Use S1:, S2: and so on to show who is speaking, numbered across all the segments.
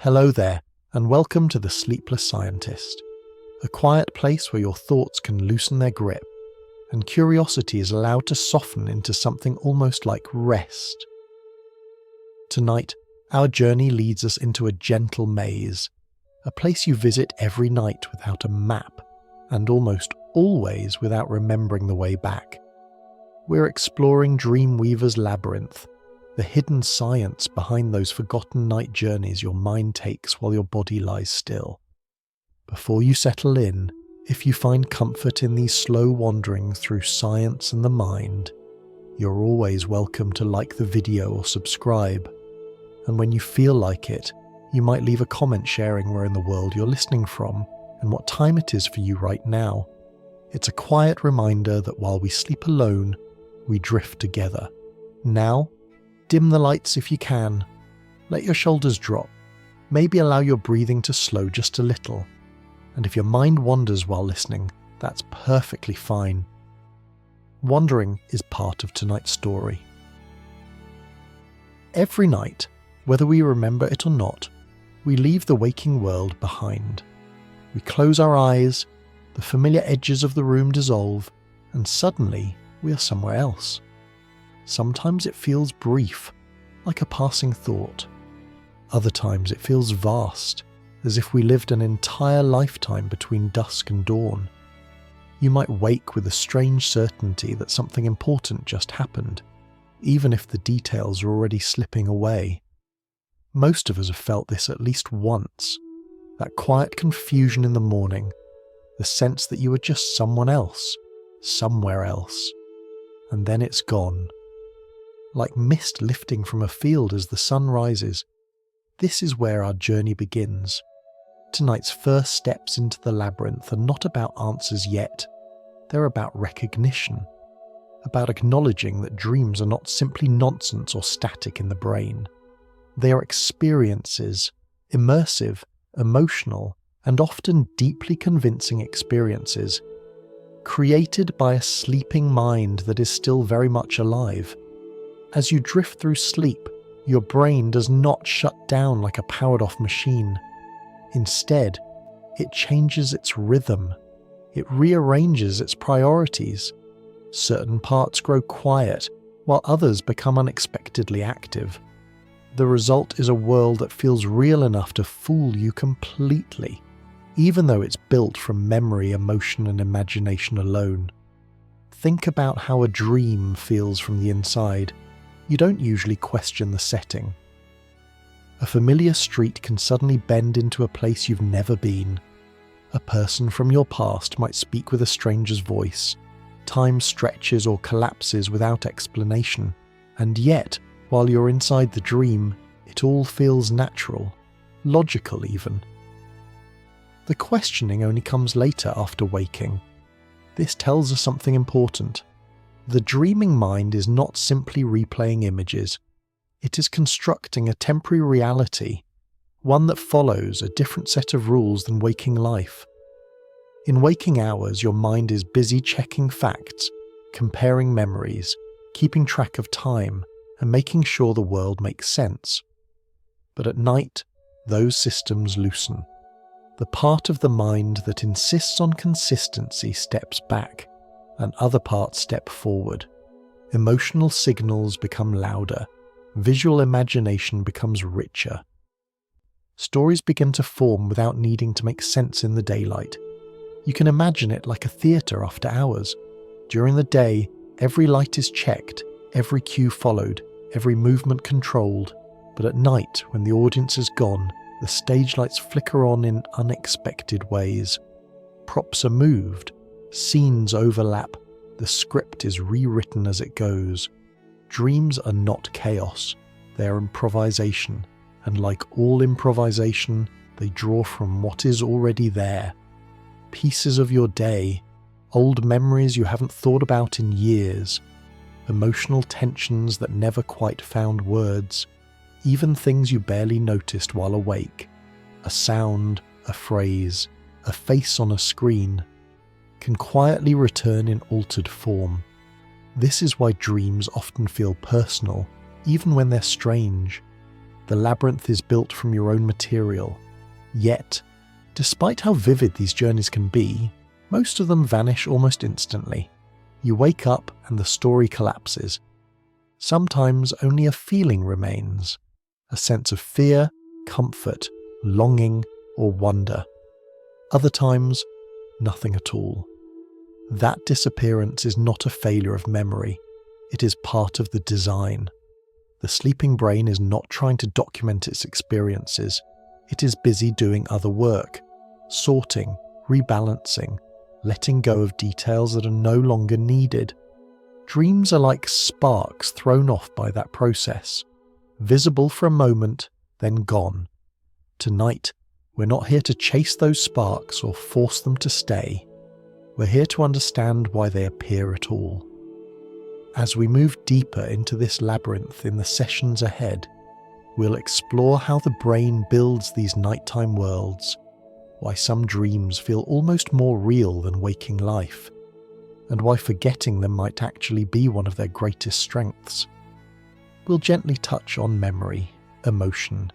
S1: Hello there, and welcome to the Sleepless Scientist, a quiet place where your thoughts can loosen their grip, and curiosity is allowed to soften into something almost like rest. Tonight, our journey leads us into a gentle maze, a place you visit every night without a map, and almost always without remembering the way back. We're exploring Dreamweaver's Labyrinth, the hidden science behind those forgotten night journeys your mind takes while your body lies still. Before you settle in, if you find comfort in these slow wanderings through science and the mind, you're always welcome to like the video or subscribe. And when you feel like it, you might leave a comment sharing where in the world you're listening from and what time it is for you right now. It's a quiet reminder that while we sleep alone, we drift together. Now, dim the lights if you can. Let your shoulders drop. Maybe allow your breathing to slow just a little. And if your mind wanders while listening, that's perfectly fine. Wandering is part of tonight's story. Every night, whether we remember it or not, we leave the waking world behind. We close our eyes, the familiar edges of the room dissolve, and suddenly we are somewhere else. Sometimes it feels brief, like a passing thought. Other times it feels vast, as if we lived an entire lifetime between dusk and dawn. You might wake with a strange certainty that something important just happened, even if the details are already slipping away. Most of us have felt this at least once, that quiet confusion in the morning, the sense that you are just someone else, somewhere else, and then it's gone. Like mist lifting from a field as the sun rises, this is where our journey begins. Tonight's first steps into the labyrinth are not about answers yet. They're about recognition, about acknowledging that dreams are not simply nonsense or static in the brain. They are experiences, immersive, emotional, and often deeply convincing experiences, created by a sleeping mind that is still very much alive. As you drift through sleep, your brain does not shut down like a powered-off machine. Instead, it changes its rhythm. It rearranges its priorities. Certain parts grow quiet, while others become unexpectedly active. The result is a world that feels real enough to fool you completely, even though it's built from memory, emotion, and imagination alone. Think about how a dream feels from the inside. You don't usually question the setting. A familiar street can suddenly bend into a place you've never been. A person from your past might speak with a stranger's voice. Time stretches or collapses without explanation. And yet, while you're inside the dream, it all feels natural, logical even. The questioning only comes later after waking. This tells us something important. The dreaming mind is not simply replaying images. It is constructing a temporary reality, one that follows a different set of rules than waking life. In waking hours, your mind is busy checking facts, comparing memories, keeping track of time, and making sure the world makes sense. But at night, those systems loosen. The part of the mind that insists on consistency steps back, and other parts step forward. Emotional signals become louder. Visual imagination becomes richer. Stories begin to form without needing to make sense in the daylight. You can imagine it like a theatre after hours. During the day, every light is checked, every cue followed, every movement controlled. But at night, when the audience is gone, the stage lights flicker on in unexpected ways. Props are moved. Scenes overlap, the script is rewritten as it goes. Dreams are not chaos, they are improvisation, and like all improvisation, they draw from what is already there. Pieces of your day, old memories you haven't thought about in years, emotional tensions that never quite found words, even things you barely noticed while awake. A sound, a phrase, a face on a screen, can quietly return in altered form. This is why dreams often feel personal, even when they're strange. the labyrinth is built from your own material. Yet, despite how vivid these journeys can be, most of them vanish almost instantly. You wake up and the story collapses. Sometimes only a feeling remains, a sense of fear, comfort, longing, or wonder. Other times, nothing at all. That disappearance is not a failure of memory. It is part of the design. The sleeping brain is not trying to document its experiences. It is busy doing other work, sorting, rebalancing, letting go of details that are no longer needed. Dreams are like sparks thrown off by that process, visible for a moment, then gone. Tonight, we're not here to chase those sparks or force them to stay. We're here to understand why they appear at all. As we move deeper into this labyrinth in the sessions ahead, we'll explore how the brain builds these nighttime worlds, why some dreams feel almost more real than waking life, and why forgetting them might actually be one of their greatest strengths. We'll gently touch on memory, emotion,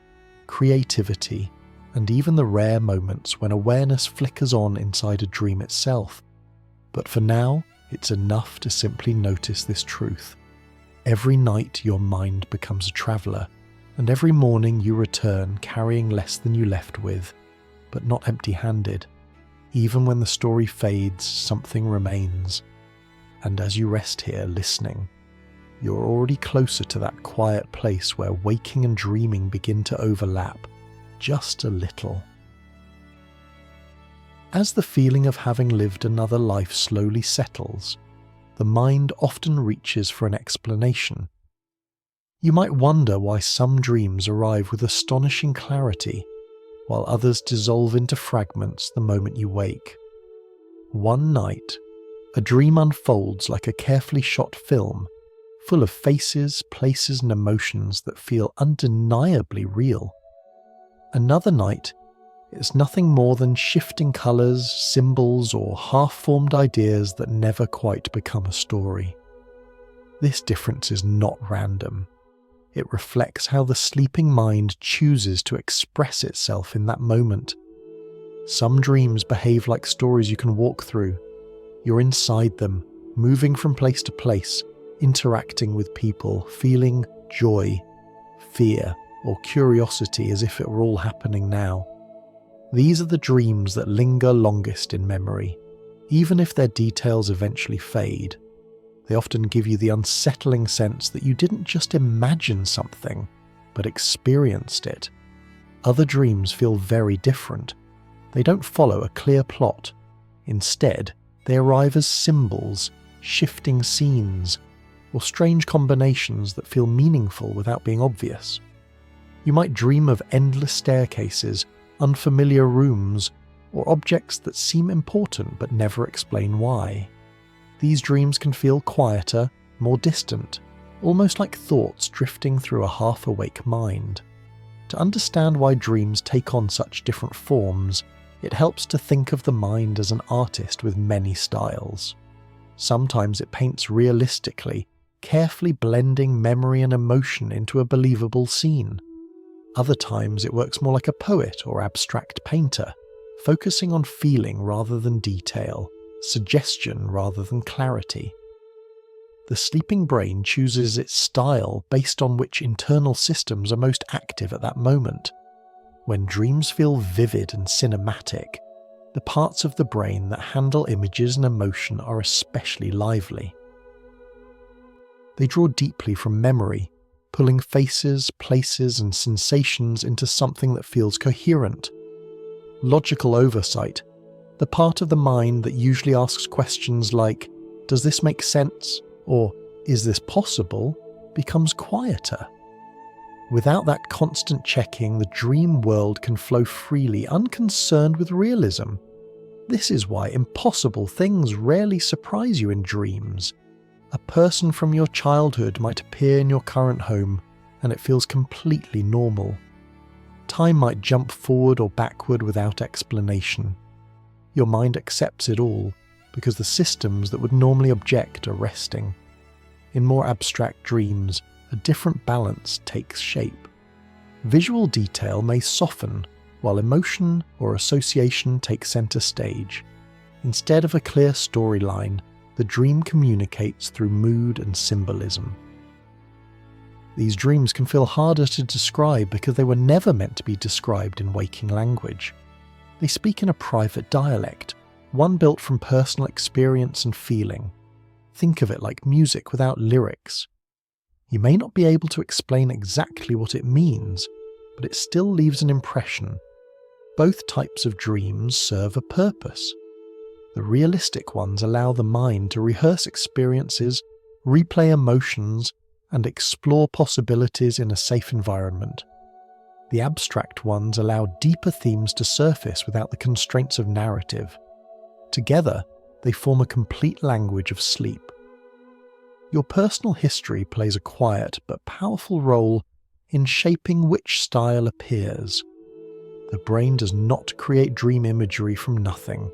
S1: creativity, and even the rare moments when awareness flickers on inside a dream itself. But for now, it's enough to simply notice this truth. Every night your mind becomes a traveller, and every morning you return carrying less than you left with, but not empty-handed. Even when the story fades, something remains. And as you rest here listening, you're already closer to that quiet place where waking and dreaming begin to overlap, just a little. As the feeling of having lived another life slowly settles, the mind often reaches for an explanation. You might wonder why some dreams arrive with astonishing clarity, while others dissolve into fragments the moment you wake. One night, a dream unfolds like a carefully shot film, full of faces, places, and emotions that feel undeniably real. Another night, it's nothing more than shifting colours, symbols, or half-formed ideas that never quite become a story. This difference is not random. It reflects how the sleeping mind chooses to express itself in that moment. Some dreams behave like stories you can walk through. You're inside them, moving from place to place, interacting with people, feeling joy, fear, or curiosity as if it were all happening now. These are the dreams that linger longest in memory, even if their details eventually fade. They often give you the unsettling sense that you didn't just imagine something, but experienced it. Other dreams feel very different. They don't follow a clear plot. Instead, they arrive as symbols, shifting scenes, or strange combinations that feel meaningful without being obvious. You might dream of endless staircases, unfamiliar rooms, or objects that seem important but never explain why. These dreams can feel quieter, more distant, almost like thoughts drifting through a half-awake mind. To understand why dreams take on such different forms, it helps to think of the mind as an artist with many styles. Sometimes it paints realistically, carefully blending memory and emotion into a believable scene. Other times it works more like a poet or abstract painter, focusing on feeling rather than detail, suggestion rather than clarity. The sleeping brain chooses its style based on which internal systems are most active at that moment. When dreams feel vivid and cinematic, the parts of the brain that handle images and emotion are especially lively. They draw deeply from memory, pulling faces, places, and sensations into something that feels coherent. Logical oversight, the part of the mind that usually asks questions like, "Does this make sense?" or "Is this possible?" becomes quieter. Without that constant checking, the dream world can flow freely, unconcerned with realism. This is why impossible things rarely surprise you in dreams. A person from your childhood might appear in your current home, and it feels completely normal. Time might jump forward or backward without explanation. Your mind accepts it all, because the systems that would normally object are resting. In more abstract dreams, a different balance takes shape. Visual detail may soften, while emotion or association take centre stage. Instead of a clear storyline, the dream communicates through mood and symbolism. These dreams can feel harder to describe because they were never meant to be described in waking language. They speak in a private dialect, one built from personal experience and feeling. Think of it like music without lyrics. You may not be able to explain exactly what it means, but it still leaves an impression. Both types of dreams serve a purpose. The realistic ones allow the mind to rehearse experiences, replay emotions, and explore possibilities in a safe environment. The abstract ones allow deeper themes to surface without the constraints of narrative. Together, they form a complete language of sleep. Your personal history plays a quiet but powerful role in shaping which style appears. The brain does not create dream imagery from nothing.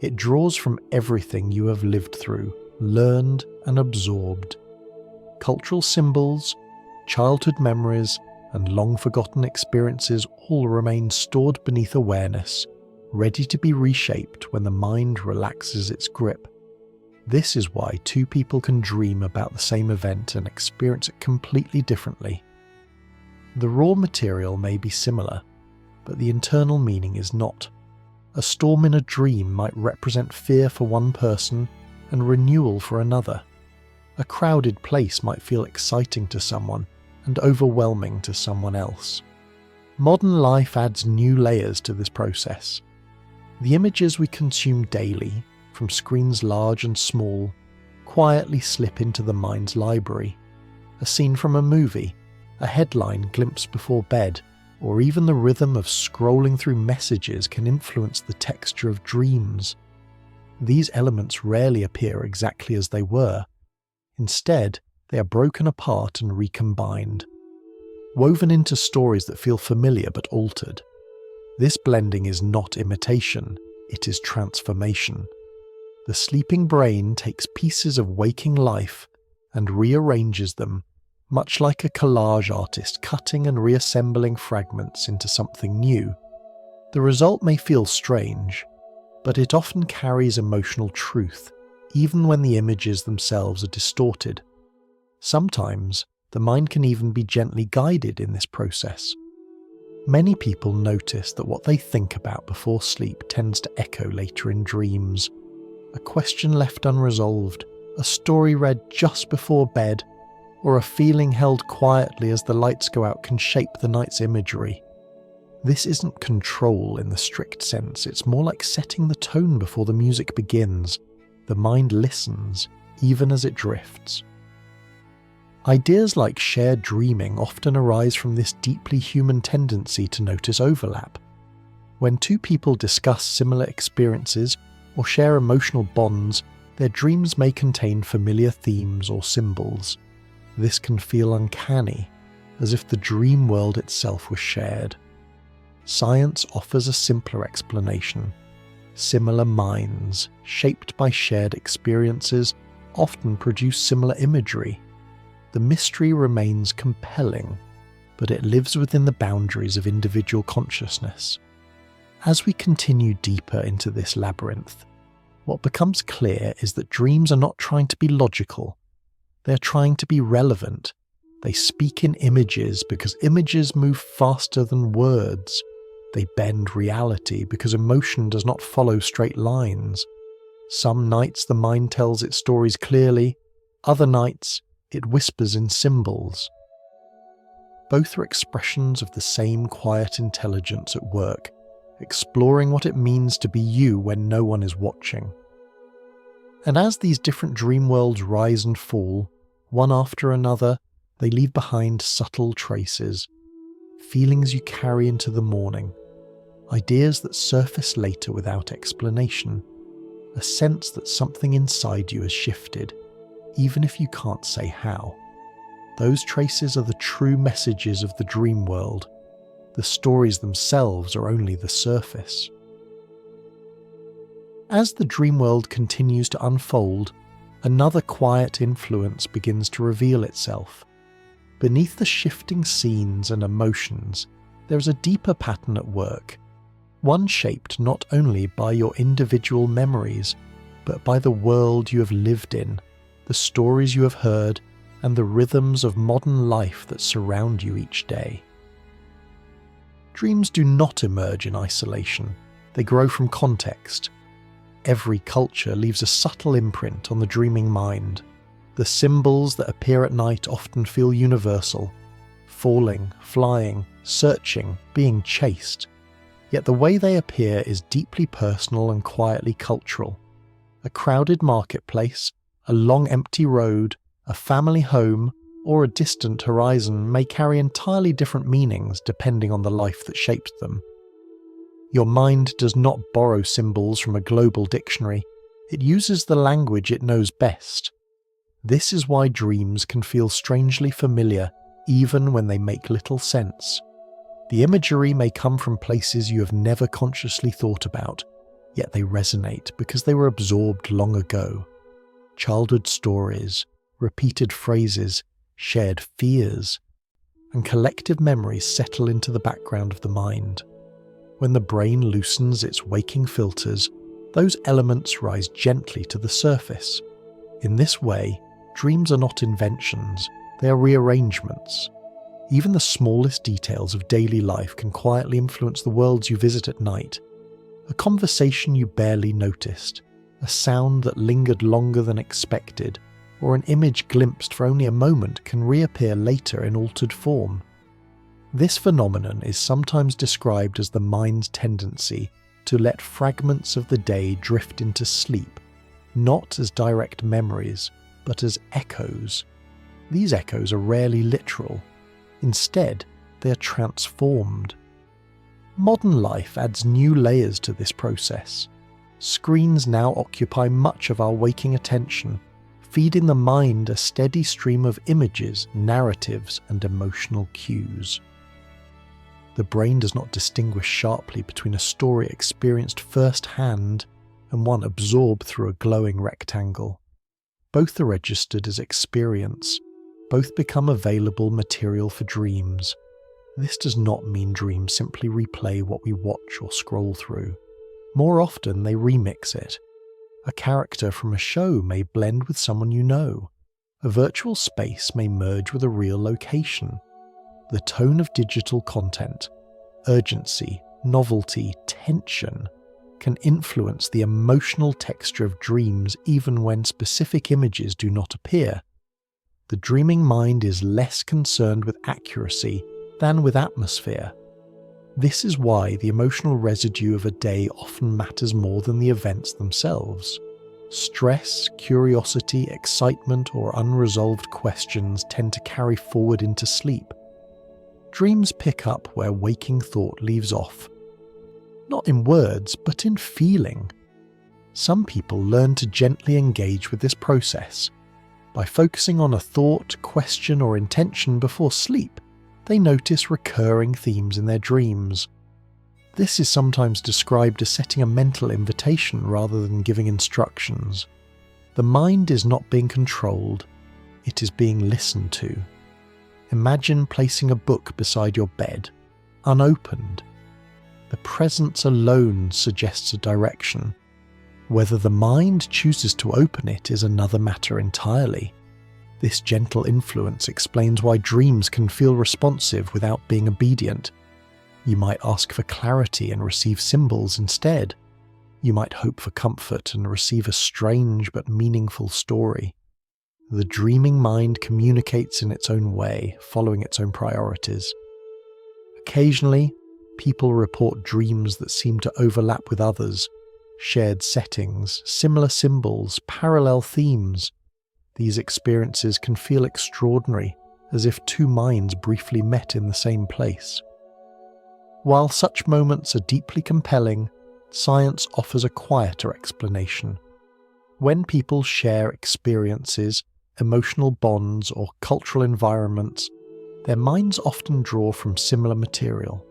S1: It draws from everything you have lived through, learned, and absorbed. Cultural symbols, childhood memories, and long-forgotten experiences all remain stored beneath awareness, ready to be reshaped when the mind relaxes its grip. This is why two people can dream about the same event and experience it completely differently. The raw material may be similar, but the internal meaning is not. A storm in a dream might represent fear for one person and renewal for another. A crowded place might feel exciting to someone and overwhelming to someone else. Modern life adds new layers to this process. The images we consume daily, from screens large and small, quietly slip into the mind's library. A scene from a movie, a headline glimpsed before bed, or even the rhythm of scrolling through messages can influence the texture of dreams. These elements rarely appear exactly as they were. Instead, they are broken apart and recombined, woven into stories that feel familiar but altered. This blending is not imitation, it is transformation. The sleeping brain takes pieces of waking life and rearranges them, much like a collage artist cutting and reassembling fragments into something new. The result may feel strange, but it often carries emotional truth, even when the images themselves are distorted. Sometimes, the mind can even be gently guided in this process. Many people notice that what they think about before sleep tends to echo later in dreams. A question left unresolved, a story read just before bed, or a feeling held quietly as the lights go out can shape the night's imagery. This isn't control in the strict sense, it's more like setting the tone before the music begins. The mind listens, even as it drifts. Ideas like shared dreaming often arise from this deeply human tendency to notice overlap. When two people discuss similar experiences or share emotional bonds, their dreams may contain familiar themes or symbols. This can feel uncanny, as if the dream world itself was shared. Science offers a simpler explanation. Similar minds, shaped by shared experiences, often produce similar imagery. The mystery remains compelling, but it lives within the boundaries of individual consciousness. As we continue deeper into this labyrinth, what becomes clear is that dreams are not trying to be logical. They're trying to be relevant. They speak in images because images move faster than words. They bend reality because emotion does not follow straight lines. Some nights the mind tells its stories clearly, other nights it whispers in symbols. Both are expressions of the same quiet intelligence at work, exploring what it means to be you when no one is watching. And as these different dream worlds rise and fall, one after another, they leave behind subtle traces, feelings you carry into the morning, ideas that surface later without explanation, a sense that something inside you has shifted, even if you can't say how. Those traces are the true messages of the dream world. The stories themselves are only the surface. As the dream world continues to unfold, another quiet influence begins to reveal itself. Beneath the shifting scenes and emotions, there is a deeper pattern at work, one shaped not only by your individual memories, but by the world you have lived in, the stories you have heard, and the rhythms of modern life that surround you each day. Dreams do not emerge in isolation, they grow from context. Every culture leaves a subtle imprint on the dreaming mind. The symbols that appear at night often feel universal: falling, flying, searching, being chased. Yet the way they appear is deeply personal and quietly cultural. A crowded marketplace, a long empty road, a family home, or a distant horizon may carry entirely different meanings depending on the life that shaped them. Your mind does not borrow symbols from a global dictionary, it uses the language it knows best. This is why dreams can feel strangely familiar even when they make little sense. The imagery may come from places you have never consciously thought about, yet they resonate because they were absorbed long ago. Childhood stories, repeated phrases, shared fears, and collective memories settle into the background of the mind. When the brain loosens its waking filters, those elements rise gently to the surface. In this way, dreams are not inventions, they are rearrangements. Even the smallest details of daily life can quietly influence the worlds you visit at night. A conversation you barely noticed, a sound that lingered longer than expected, or an image glimpsed for only a moment can reappear later in altered form. This phenomenon is sometimes described as the mind's tendency to let fragments of the day drift into sleep, not as direct memories, but as echoes. These echoes are rarely literal. Instead, they are transformed. Modern life adds new layers to this process. Screens now occupy much of our waking attention, feeding the mind a steady stream of images, narratives, and emotional cues. The brain does not distinguish sharply between a story experienced firsthand and one absorbed through a glowing rectangle. Both are registered as experience. Both become available material for dreams. This does not mean dreams simply replay what we watch or scroll through. More often, they remix it. A character from a show may blend with someone you know. A virtual space may merge with a real location. The tone of digital content, urgency, novelty, tension, can influence the emotional texture of dreams even when specific images do not appear. The dreaming mind is less concerned with accuracy than with atmosphere. This is why the emotional residue of a day often matters more than the events themselves. Stress, curiosity, excitement, or unresolved questions tend to carry forward into sleep. Dreams pick up where waking thought leaves off. Not in words, but in feeling. Some people learn to gently engage with this process. By focusing on a thought, question, or intention before sleep, they notice recurring themes in their dreams. This is sometimes described as setting a mental invitation rather than giving instructions. The mind is not being controlled, it is being listened to. Imagine placing a book beside your bed, unopened. The presence alone suggests a direction. Whether the mind chooses to open it is another matter entirely. This gentle influence explains why dreams can feel responsive without being obedient. You might ask for clarity and receive symbols instead. You might hope for comfort and receive a strange but meaningful story. The dreaming mind communicates in its own way, following its own priorities. Occasionally, people report dreams that seem to overlap with others. Shared settings, similar symbols, parallel themes. These experiences can feel extraordinary, as if two minds briefly met in the same place. While such moments are deeply compelling, science offers a quieter explanation. When people share experiences, emotional bonds, or cultural environments, their minds often draw from similar material.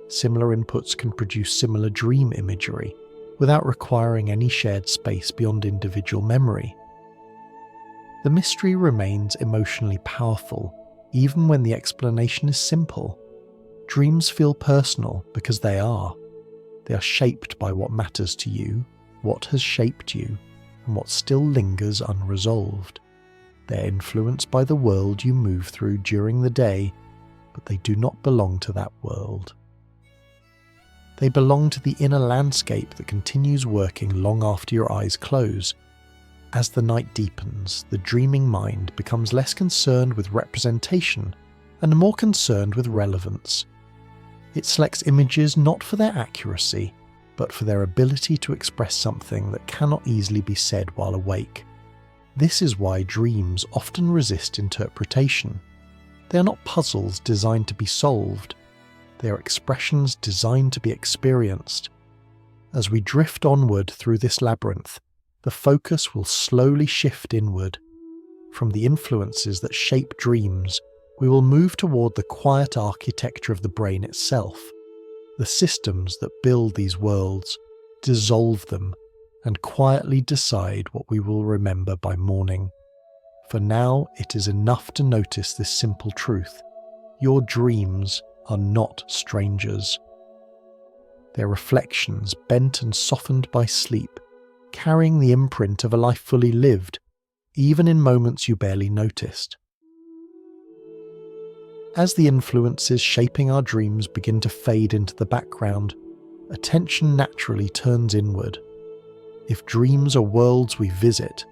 S1: Similar inputs can produce similar dream imagery, without requiring any shared space beyond individual memory. The mystery remains emotionally powerful, even when the explanation is simple. Dreams feel personal because they are. They are shaped by what matters to you, what has shaped you, and what still lingers unresolved. They're influenced by the world you move through during the day, but they do not belong to that world. They belong to the inner landscape that continues working long after your eyes close. As the night deepens, the dreaming mind becomes less concerned with representation and more concerned with relevance. It selects images not for their accuracy, but for their ability to express something that cannot easily be said while awake. This is why dreams often resist interpretation. They are not puzzles designed to be solved. They are expressions designed to be experienced. As we drift onward through this labyrinth, the focus will slowly shift inward. From the influences that shape dreams, we will move toward the quiet architecture of the brain itself, the systems that build these worlds, dissolve them, and quietly decide what we will remember by morning. For now, it is enough to notice this simple truth: your dreams are not strangers. They're reflections bent and softened by sleep, carrying the imprint of a life fully lived, even in moments you barely noticed. As the influences shaping our dreams begin to fade into the background, attention naturally turns inward. If dreams are worlds we visit,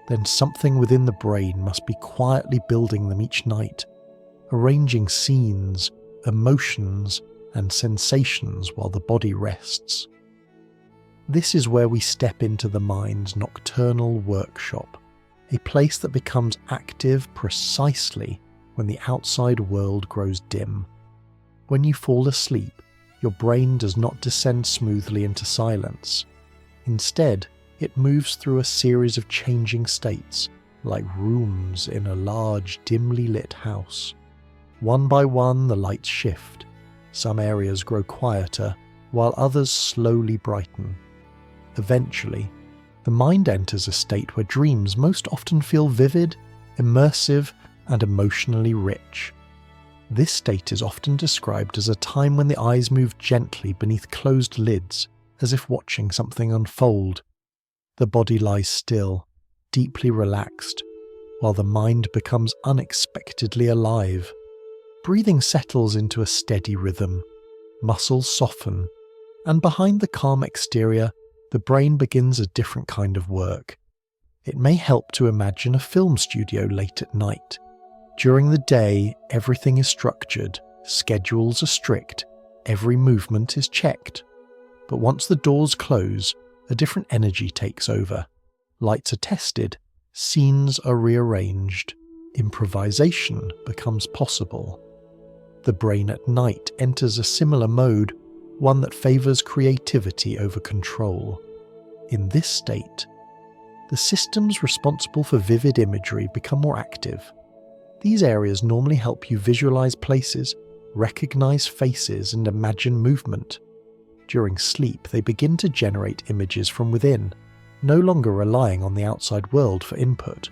S1: then something within the brain must be quietly building them each night, arranging scenes, emotions, and sensations while the body rests. This is where we step into the mind's nocturnal workshop, a place that becomes active precisely when the outside world grows dim. When you fall asleep, your brain does not descend smoothly into silence. Instead, it moves through a series of changing states, like rooms in a large, dimly lit house. One by one, the lights shift. Some areas grow quieter, while others slowly brighten. Eventually, the mind enters a state where dreams most often feel vivid, immersive, and emotionally rich. This state is often described as a time when the eyes move gently beneath closed lids, as if watching something unfold. The body lies still, deeply relaxed, while the mind becomes unexpectedly alive. Breathing settles into a steady rhythm, muscles soften, and behind the calm exterior, the brain begins a different kind of work. It may help to imagine a film studio late at night. During the day, everything is structured, schedules are strict, every movement is checked. But once the doors close, a different energy takes over. Lights are tested, scenes are rearranged, improvisation becomes possible. The brain at night enters a similar mode, one that favours creativity over control. In this state, the systems responsible for vivid imagery become more active. These areas normally help you visualise places, recognise faces, and imagine movement. During sleep, they begin to generate images from within, no longer relying on the outside world for input.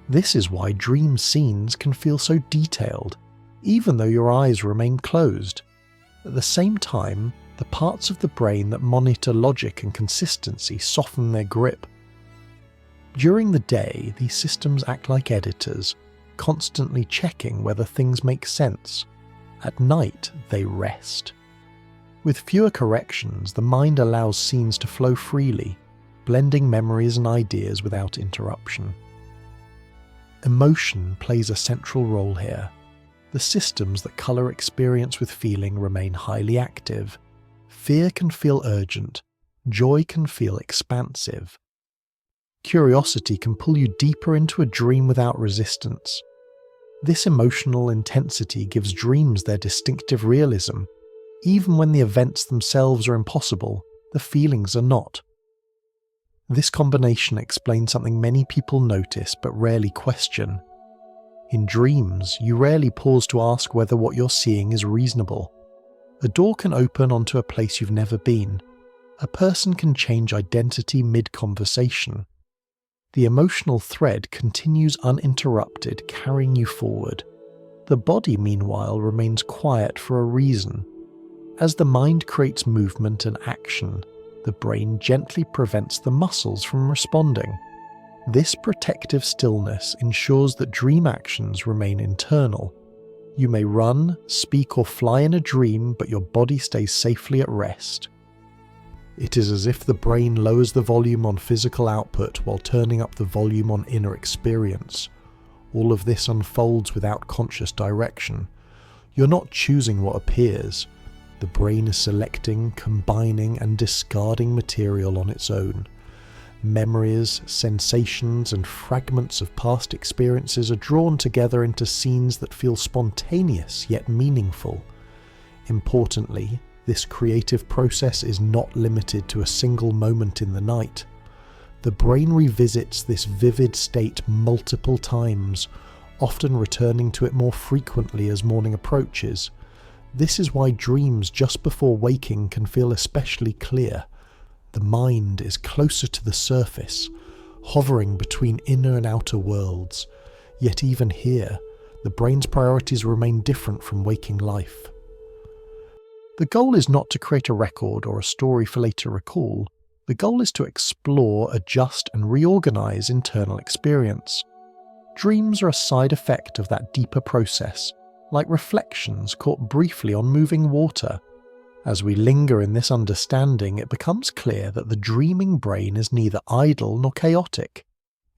S1: This is why dream scenes can feel so detailed, even though your eyes remain closed. At the same time, the parts of the brain that monitor logic and consistency soften their grip. During the day, these systems act like editors, constantly checking whether things make sense. At night, they rest. With fewer corrections, the mind allows scenes to flow freely, blending memories and ideas without interruption. Emotion plays a central role here. The systems that colour experience with feeling remain highly active. Fear can feel urgent, joy can feel expansive. Curiosity can pull you deeper into a dream without resistance. This emotional intensity gives dreams their distinctive realism. Even when the events themselves are impossible, the feelings are not. This combination explains something many people notice but rarely question. In dreams, you rarely pause to ask whether what you're seeing is reasonable. A door can open onto a place you've never been. A person can change identity mid-conversation. The emotional thread continues uninterrupted, carrying you forward. The body, meanwhile, remains quiet for a reason. As the mind creates movement and action, the brain gently prevents the muscles from responding. This protective stillness ensures that dream actions remain internal. You may run, speak, or fly in a dream, but your body stays safely at rest. It is as if the brain lowers the volume on physical output while turning up the volume on inner experience. All of this unfolds without conscious direction. You're not choosing what appears. The brain is selecting, combining, and discarding material on its own. Memories, sensations, and fragments of past experiences are drawn together into scenes that feel spontaneous yet meaningful. Importantly, this creative process is not limited to a single moment in the night. The brain revisits this vivid state multiple times, often returning to it more frequently as morning approaches. This is why dreams just before waking can feel especially clear. The mind is closer to the surface, hovering between inner and outer worlds. Yet even here, the brain's priorities remain different from waking life. The goal is not to create a record or a story for later recall. The goal is to explore, adjust, and reorganize internal experience. Dreams are a side effect of that deeper process, like reflections caught briefly on moving water. As we linger in this understanding, it becomes clear that the dreaming brain is neither idle nor chaotic.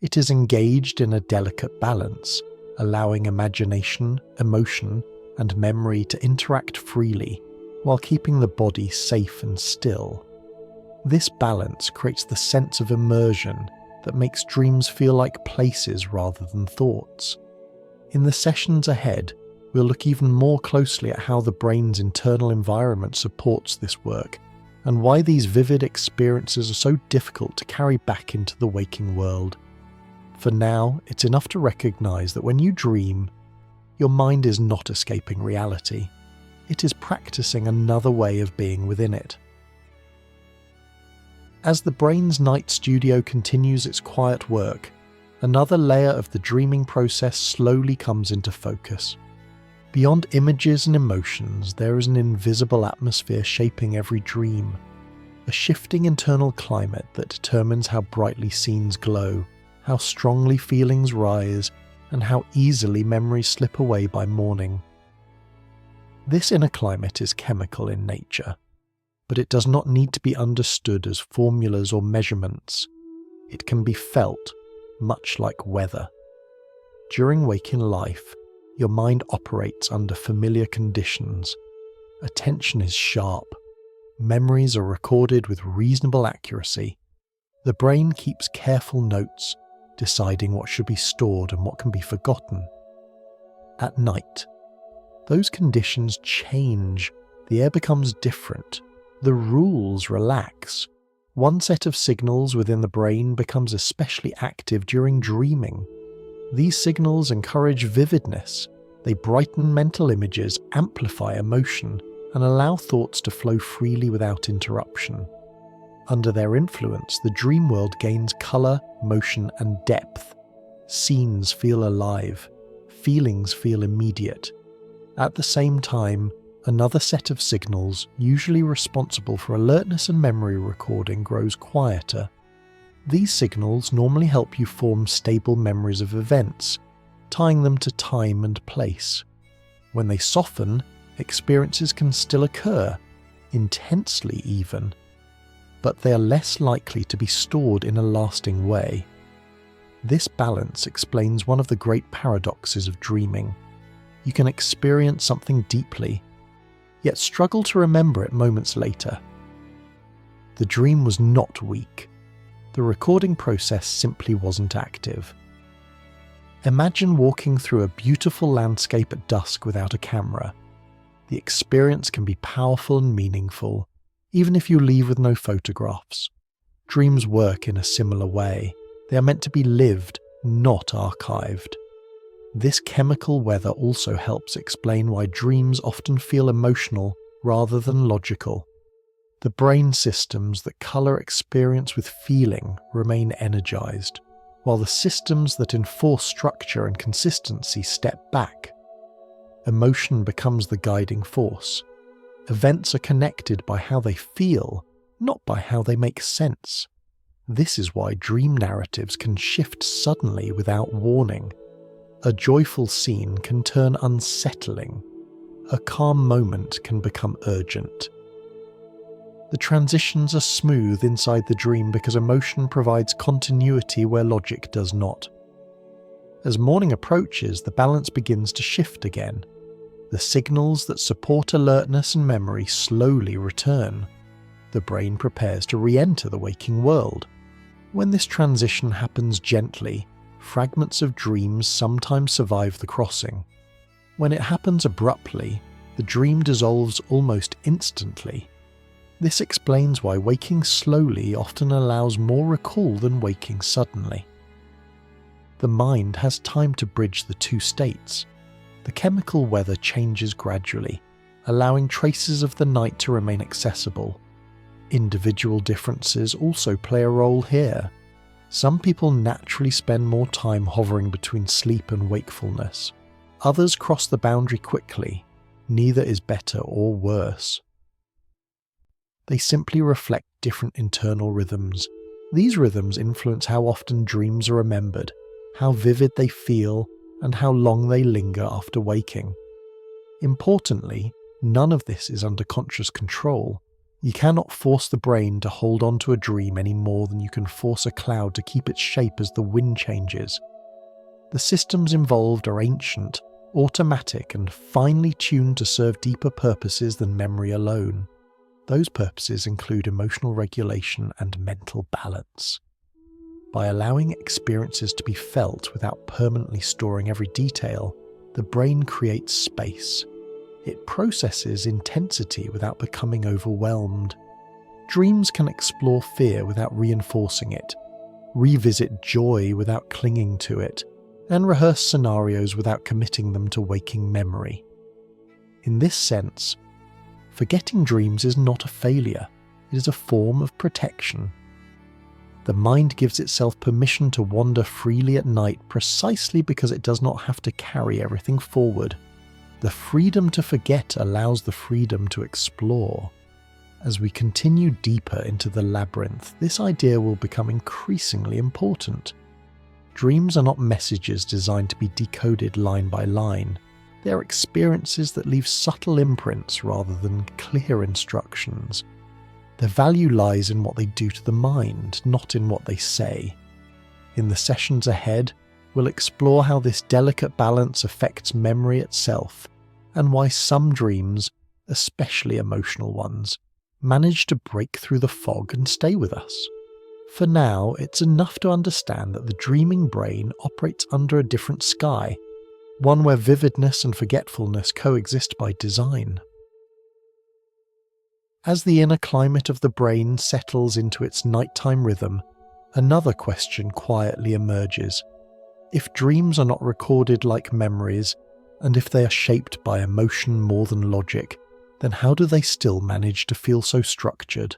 S1: It is engaged in a delicate balance, allowing imagination, emotion, and memory to interact freely, while keeping the body safe and still. This balance creates the sense of immersion that makes dreams feel like places rather than thoughts. In the sessions ahead, we'll look even more closely at how the brain's internal environment supports this work, and why these vivid experiences are so difficult to carry back into the waking world. For now, it's enough to recognize that when you dream, your mind is not escaping reality. It is practicing another way of being within it. As the brain's night studio continues its quiet work, another layer of the dreaming process slowly comes into focus. Beyond images and emotions, there is an invisible atmosphere shaping every dream, a shifting internal climate that determines how brightly scenes glow, how strongly feelings rise, and how easily memories slip away by morning. This inner climate is chemical in nature, but it does not need to be understood as formulas or measurements. It can be felt, much like weather. During waking life, your mind operates under familiar conditions. Attention is sharp. Memories are recorded with reasonable accuracy. The brain keeps careful notes, deciding what should be stored and what can be forgotten. At night, those conditions change. The air becomes different. The rules relax. One set of signals within the brain becomes especially active during dreaming. These signals encourage vividness. They brighten mental images, amplify emotion, and allow thoughts to flow freely without interruption. Under their influence, the dream world gains colour, motion, and depth. Scenes feel alive. Feelings feel immediate. At the same time, another set of signals, usually responsible for alertness and memory recording, grows quieter. These signals normally help you form stable memories of events, tying them to time and place. When they soften, experiences can still occur, intensely even, but they are less likely to be stored in a lasting way. This balance explains one of the great paradoxes of dreaming. You can experience something deeply, yet struggle to remember it moments later. The dream was not weak. The recording process simply wasn't active. Imagine walking through a beautiful landscape at dusk without a camera. The experience can be powerful and meaningful, even if you leave with no photographs. Dreams work in a similar way. They are meant to be lived, not archived. This chemical weather also helps explain why dreams often feel emotional rather than logical. The brain systems that colour experience with feeling remain energized, while the systems that enforce structure and consistency step back. Emotion becomes the guiding force. Events are connected by how they feel, not by how they make sense. This is why dream narratives can shift suddenly without warning. A joyful scene can turn unsettling. A calm moment can become urgent. The transitions are smooth inside the dream because emotion provides continuity where logic does not. As morning approaches, the balance begins to shift again. The signals that support alertness and memory slowly return. The brain prepares to re-enter the waking world. When this transition happens gently, fragments of dreams sometimes survive the crossing. When it happens abruptly, the dream dissolves almost instantly. This explains why waking slowly often allows more recall than waking suddenly. The mind has time to bridge the two states. The chemical weather changes gradually, allowing traces of the night to remain accessible. Individual differences also play a role here. Some people naturally spend more time hovering between sleep and wakefulness. Others cross the boundary quickly. Neither is better or worse. They simply reflect different internal rhythms. These rhythms influence how often dreams are remembered, how vivid they feel, and how long they linger after waking. Importantly, none of this is under conscious control. You cannot force the brain to hold on to a dream any more than you can force a cloud to keep its shape as the wind changes. The systems involved are ancient, automatic, and finely tuned to serve deeper purposes than memory alone. Those purposes include emotional regulation and mental balance. By allowing experiences to be felt without permanently storing every detail, the brain creates space. It processes intensity without becoming overwhelmed. Dreams can explore fear without reinforcing it, revisit joy without clinging to it, and rehearse scenarios without committing them to waking memory. In this sense, forgetting dreams is not a failure, it is a form of protection. The mind gives itself permission to wander freely at night precisely because it does not have to carry everything forward. The freedom to forget allows the freedom to explore. As we continue deeper into the labyrinth, this idea will become increasingly important. Dreams are not messages designed to be decoded line by line. They are experiences that leave subtle imprints rather than clear instructions. Their value lies in what they do to the mind, not in what they say. In the sessions ahead, we'll explore how this delicate balance affects memory itself, and why some dreams, especially emotional ones, manage to break through the fog and stay with us. For now, it's enough to understand that the dreaming brain operates under a different sky, one where vividness and forgetfulness coexist by design. As the inner climate of the brain settles into its nighttime rhythm, another question quietly emerges. If dreams are not recorded like memories, and if they are shaped by emotion more than logic, then how do they still manage to feel so structured?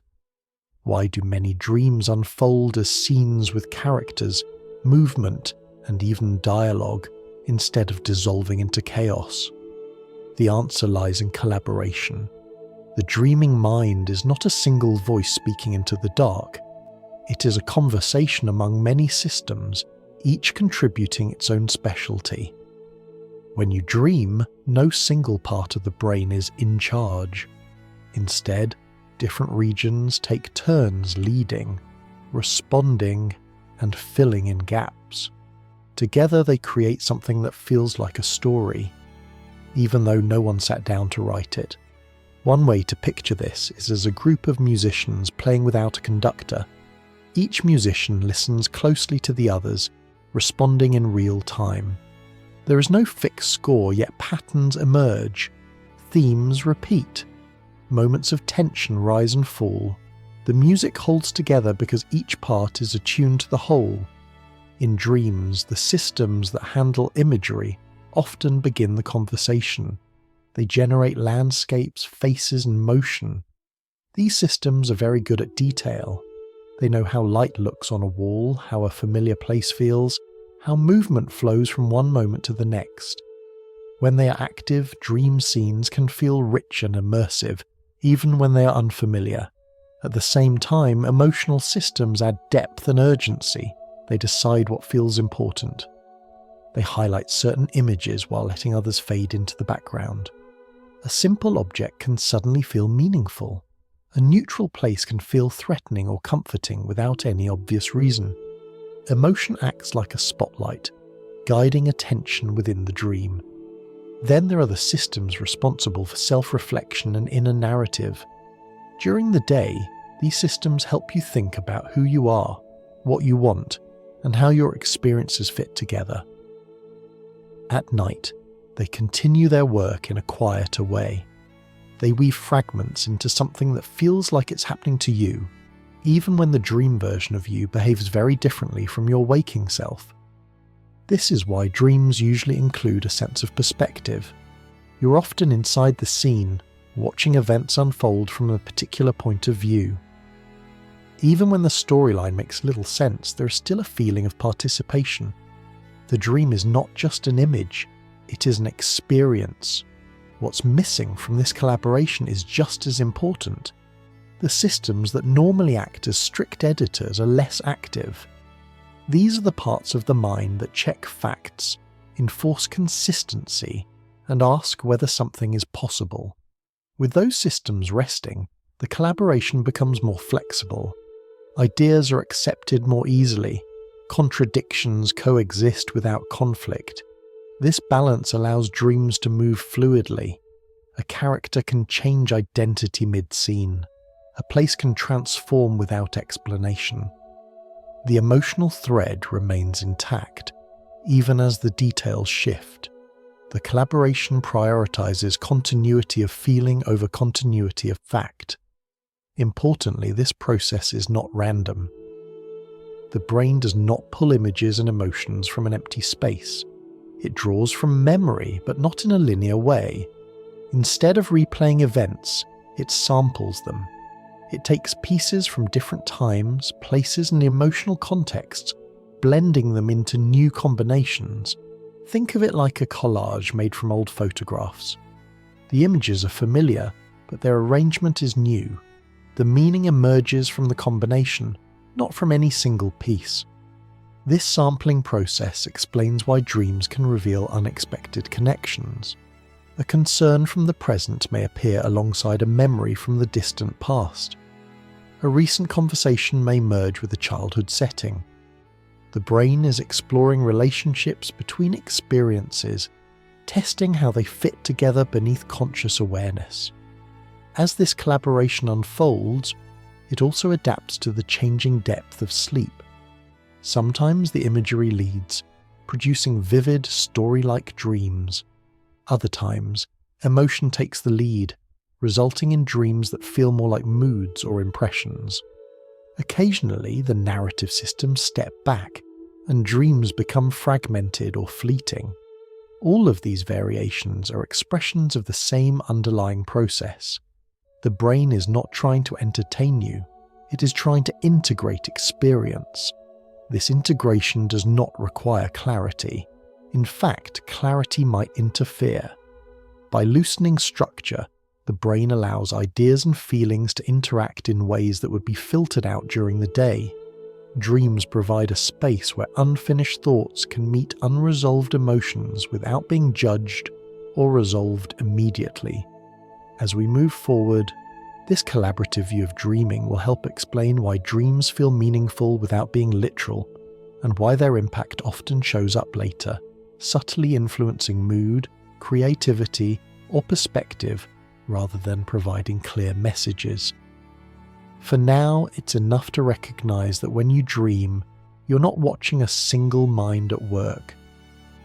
S1: Why do many dreams unfold as scenes with characters, movement, and even dialogue, instead of dissolving into chaos? The answer lies in collaboration. The dreaming mind is not a single voice speaking into the dark. It is a conversation among many systems, each contributing its own specialty. When you dream, no single part of the brain is in charge. Instead, different regions take turns leading, responding, and filling in gaps. Together they create something that feels like a story, even though no one sat down to write it. One way to picture this is as a group of musicians playing without a conductor. Each musician listens closely to the others, responding in real time. There is no fixed score, yet patterns emerge. Themes repeat. Moments of tension rise and fall. The music holds together because each part is attuned to the whole. In dreams, the systems that handle imagery often begin the conversation. They generate landscapes, faces, and motion. These systems are very good at detail. They know how light looks on a wall, how a familiar place feels, how movement flows from one moment to the next. When they are active, dream scenes can feel rich and immersive, even when they are unfamiliar. At the same time, emotional systems add depth and urgency. They decide what feels important. They highlight certain images while letting others fade into the background. A simple object can suddenly feel meaningful. A neutral place can feel threatening or comforting without any obvious reason. Emotion acts like a spotlight, guiding attention within the dream. Then there are the systems responsible for self-reflection and inner narrative. During the day, these systems help you think about who you are, what you want, and how your experiences fit together. At night, they continue their work in a quieter way. They weave fragments into something that feels like it's happening to you, even when the dream version of you behaves very differently from your waking self. This is why dreams usually include a sense of perspective. You're often inside the scene, watching events unfold from a particular point of view. Even when the storyline makes little sense, there is still a feeling of participation. The dream is not just an image, it is an experience. What's missing from this collaboration is just as important. The systems that normally act as strict editors are less active. These are the parts of the mind that check facts, enforce consistency, and ask whether something is possible. With those systems resting, the collaboration becomes more flexible. Ideas are accepted more easily. Contradictions coexist without conflict. This balance allows dreams to move fluidly. A character can change identity mid-scene. A place can transform without explanation. The emotional thread remains intact, even as the details shift. The collaboration prioritizes continuity of feeling over continuity of fact. Importantly, this process is not random. The brain does not pull images and emotions from an empty space. It draws from memory, but not in a linear way. Instead of replaying events, it samples them. It takes pieces from different times, places, and emotional contexts, blending them into new combinations. Think of it like a collage made from old photographs. The images are familiar, but their arrangement is new. The meaning emerges from the combination, not from any single piece. This sampling process explains why dreams can reveal unexpected connections. A concern from the present may appear alongside a memory from the distant past. A recent conversation may merge with a childhood setting. The brain is exploring relationships between experiences, testing how they fit together beneath conscious awareness. As this collaboration unfolds, it also adapts to the changing depth of sleep. Sometimes the imagery leads, producing vivid, story-like dreams. Other times, emotion takes the lead, resulting in dreams that feel more like moods or impressions. Occasionally, the narrative systems step back, and dreams become fragmented or fleeting. All of these variations are expressions of the same underlying process. The brain is not trying to entertain you, it is trying to integrate experience. This integration does not require clarity. In fact, clarity might interfere. By loosening structure, the brain allows ideas and feelings to interact in ways that would be filtered out during the day. Dreams provide a space where unfinished thoughts can meet unresolved emotions without being judged or resolved immediately. As we move forward, this collaborative view of dreaming will help explain why dreams feel meaningful without being literal, and why their impact often shows up later, subtly influencing mood, creativity, or perspective, rather than providing clear messages. For now, it's enough to recognize that when you dream, you're not watching a single mind at work.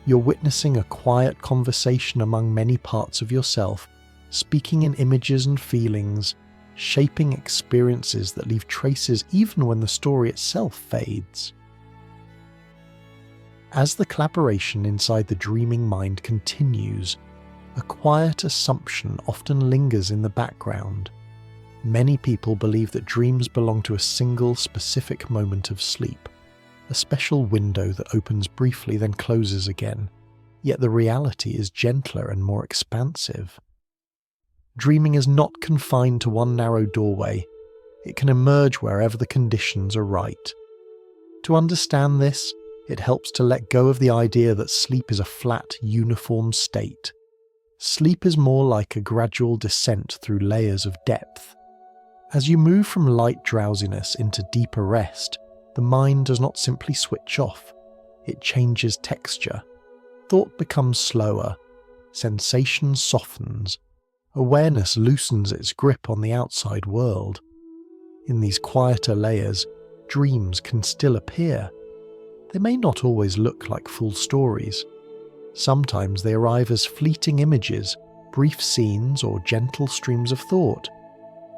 S1: You're witnessing a quiet conversation among many parts of yourself, speaking in images and feelings, shaping experiences that leave traces even when the story itself fades. As the collaboration inside the dreaming mind continues, a quiet assumption often lingers in the background. Many people believe that dreams belong to a single specific moment of sleep, a special window that opens briefly then closes again. yet the reality is gentler and more expansive. Dreaming is not confined to one narrow doorway. It can emerge wherever the conditions are right. To understand this, it helps to let go of the idea that sleep is a flat, uniform state. Sleep is more like a gradual descent through layers of depth. As you move from light drowsiness into deeper rest, the mind does not simply switch off. It changes texture. Thought becomes slower. Sensation softens. Awareness loosens its grip on the outside world. In these quieter layers, dreams can still appear. They may not always look like full stories. Sometimes they arrive as fleeting images, brief scenes, or gentle streams of thought.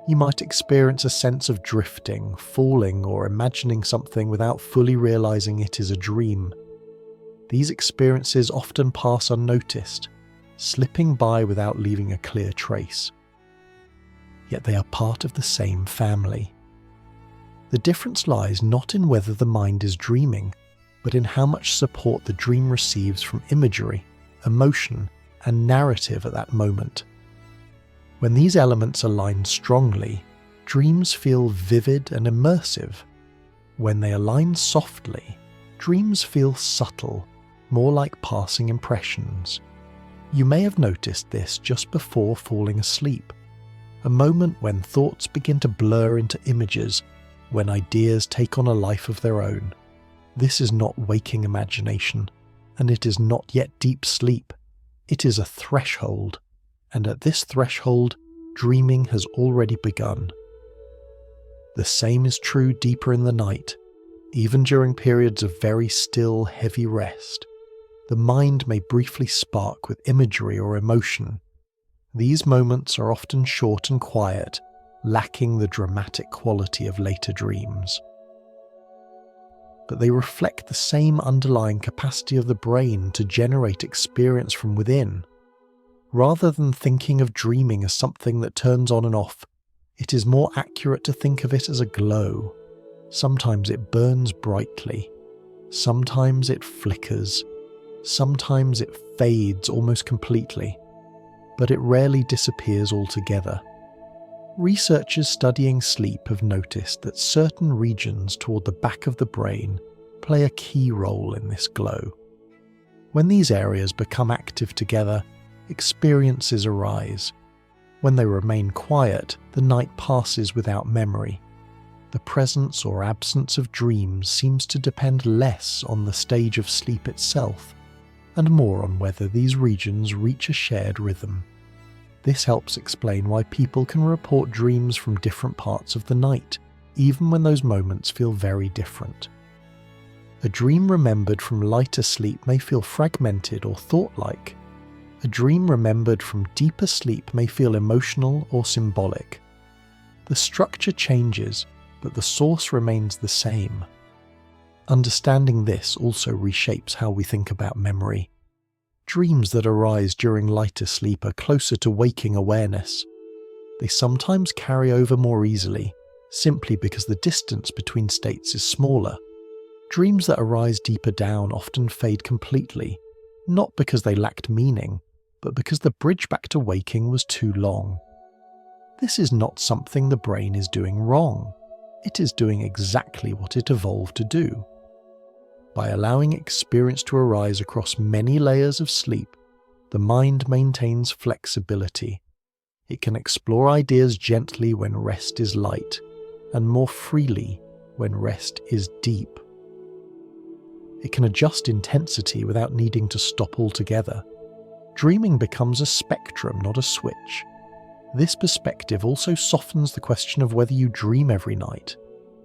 S1: You might experience a sense of drifting, falling, or imagining something without fully realizing it is a dream. These experiences often pass unnoticed, slipping by without leaving a clear trace. Yet they are part of the same family. The difference lies not in whether the mind is dreaming, but in how much support the dream receives from imagery, emotion, and narrative at that moment. When these elements align strongly, dreams feel vivid and immersive. When they align softly, dreams feel subtle, more like passing impressions. You may have noticed this just before falling asleep, a moment when thoughts begin to blur into images, when ideas take on a life of their own. This is not waking imagination, and it is not yet deep sleep. It is a threshold, and at this threshold, dreaming has already begun. The same is true deeper in the night, even during periods of very still, heavy rest. The mind may briefly spark with imagery or emotion. These moments are often short and quiet, lacking the dramatic quality of later dreams. But they reflect the same underlying capacity of the brain to generate experience from within. Rather than thinking of dreaming as something that turns on and off, it is more accurate to think of it as a glow. Sometimes it burns brightly, sometimes it flickers, sometimes it fades almost completely, but it rarely disappears altogether. Researchers studying sleep have noticed that certain regions toward the back of the brain play a key role in this glow. When these areas become active together, experiences arise. When they remain quiet, the night passes without memory. The presence or absence of dreams seems to depend less on the stage of sleep itself, and more on whether these regions reach a shared rhythm. This helps explain why people can report dreams from different parts of the night, even when those moments feel very different. A dream remembered from lighter sleep may feel fragmented or thought-like. A dream remembered from deeper sleep may feel emotional or symbolic. The structure changes, but the source remains the same. Understanding this also reshapes how we think about memory. Dreams that arise during lighter sleep are closer to waking awareness. They sometimes carry over more easily, simply because the distance between states is smaller. Dreams that arise deeper down often fade completely, not because they lacked meaning, but because the bridge back to waking was too long. This is not something the brain is doing wrong. It is doing exactly what it evolved to do. By allowing experience to arise across many layers of sleep, the mind maintains flexibility. It can explore ideas gently when rest is light, and more freely when rest is deep. It can adjust intensity without needing to stop altogether. Dreaming becomes a spectrum, not a switch. This perspective also softens the question of whether you dream every night.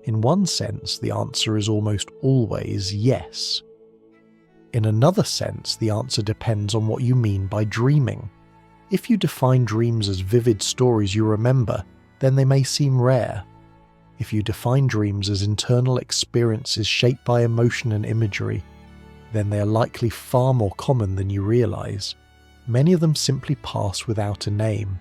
S1: In one sense, the answer is almost always yes. In another sense, the answer depends on what you mean by dreaming. If you define dreams as vivid stories you remember, then they may seem rare. If you define dreams as internal experiences shaped by emotion and imagery, then they are likely far more common than you realize. Many of them simply pass without a name.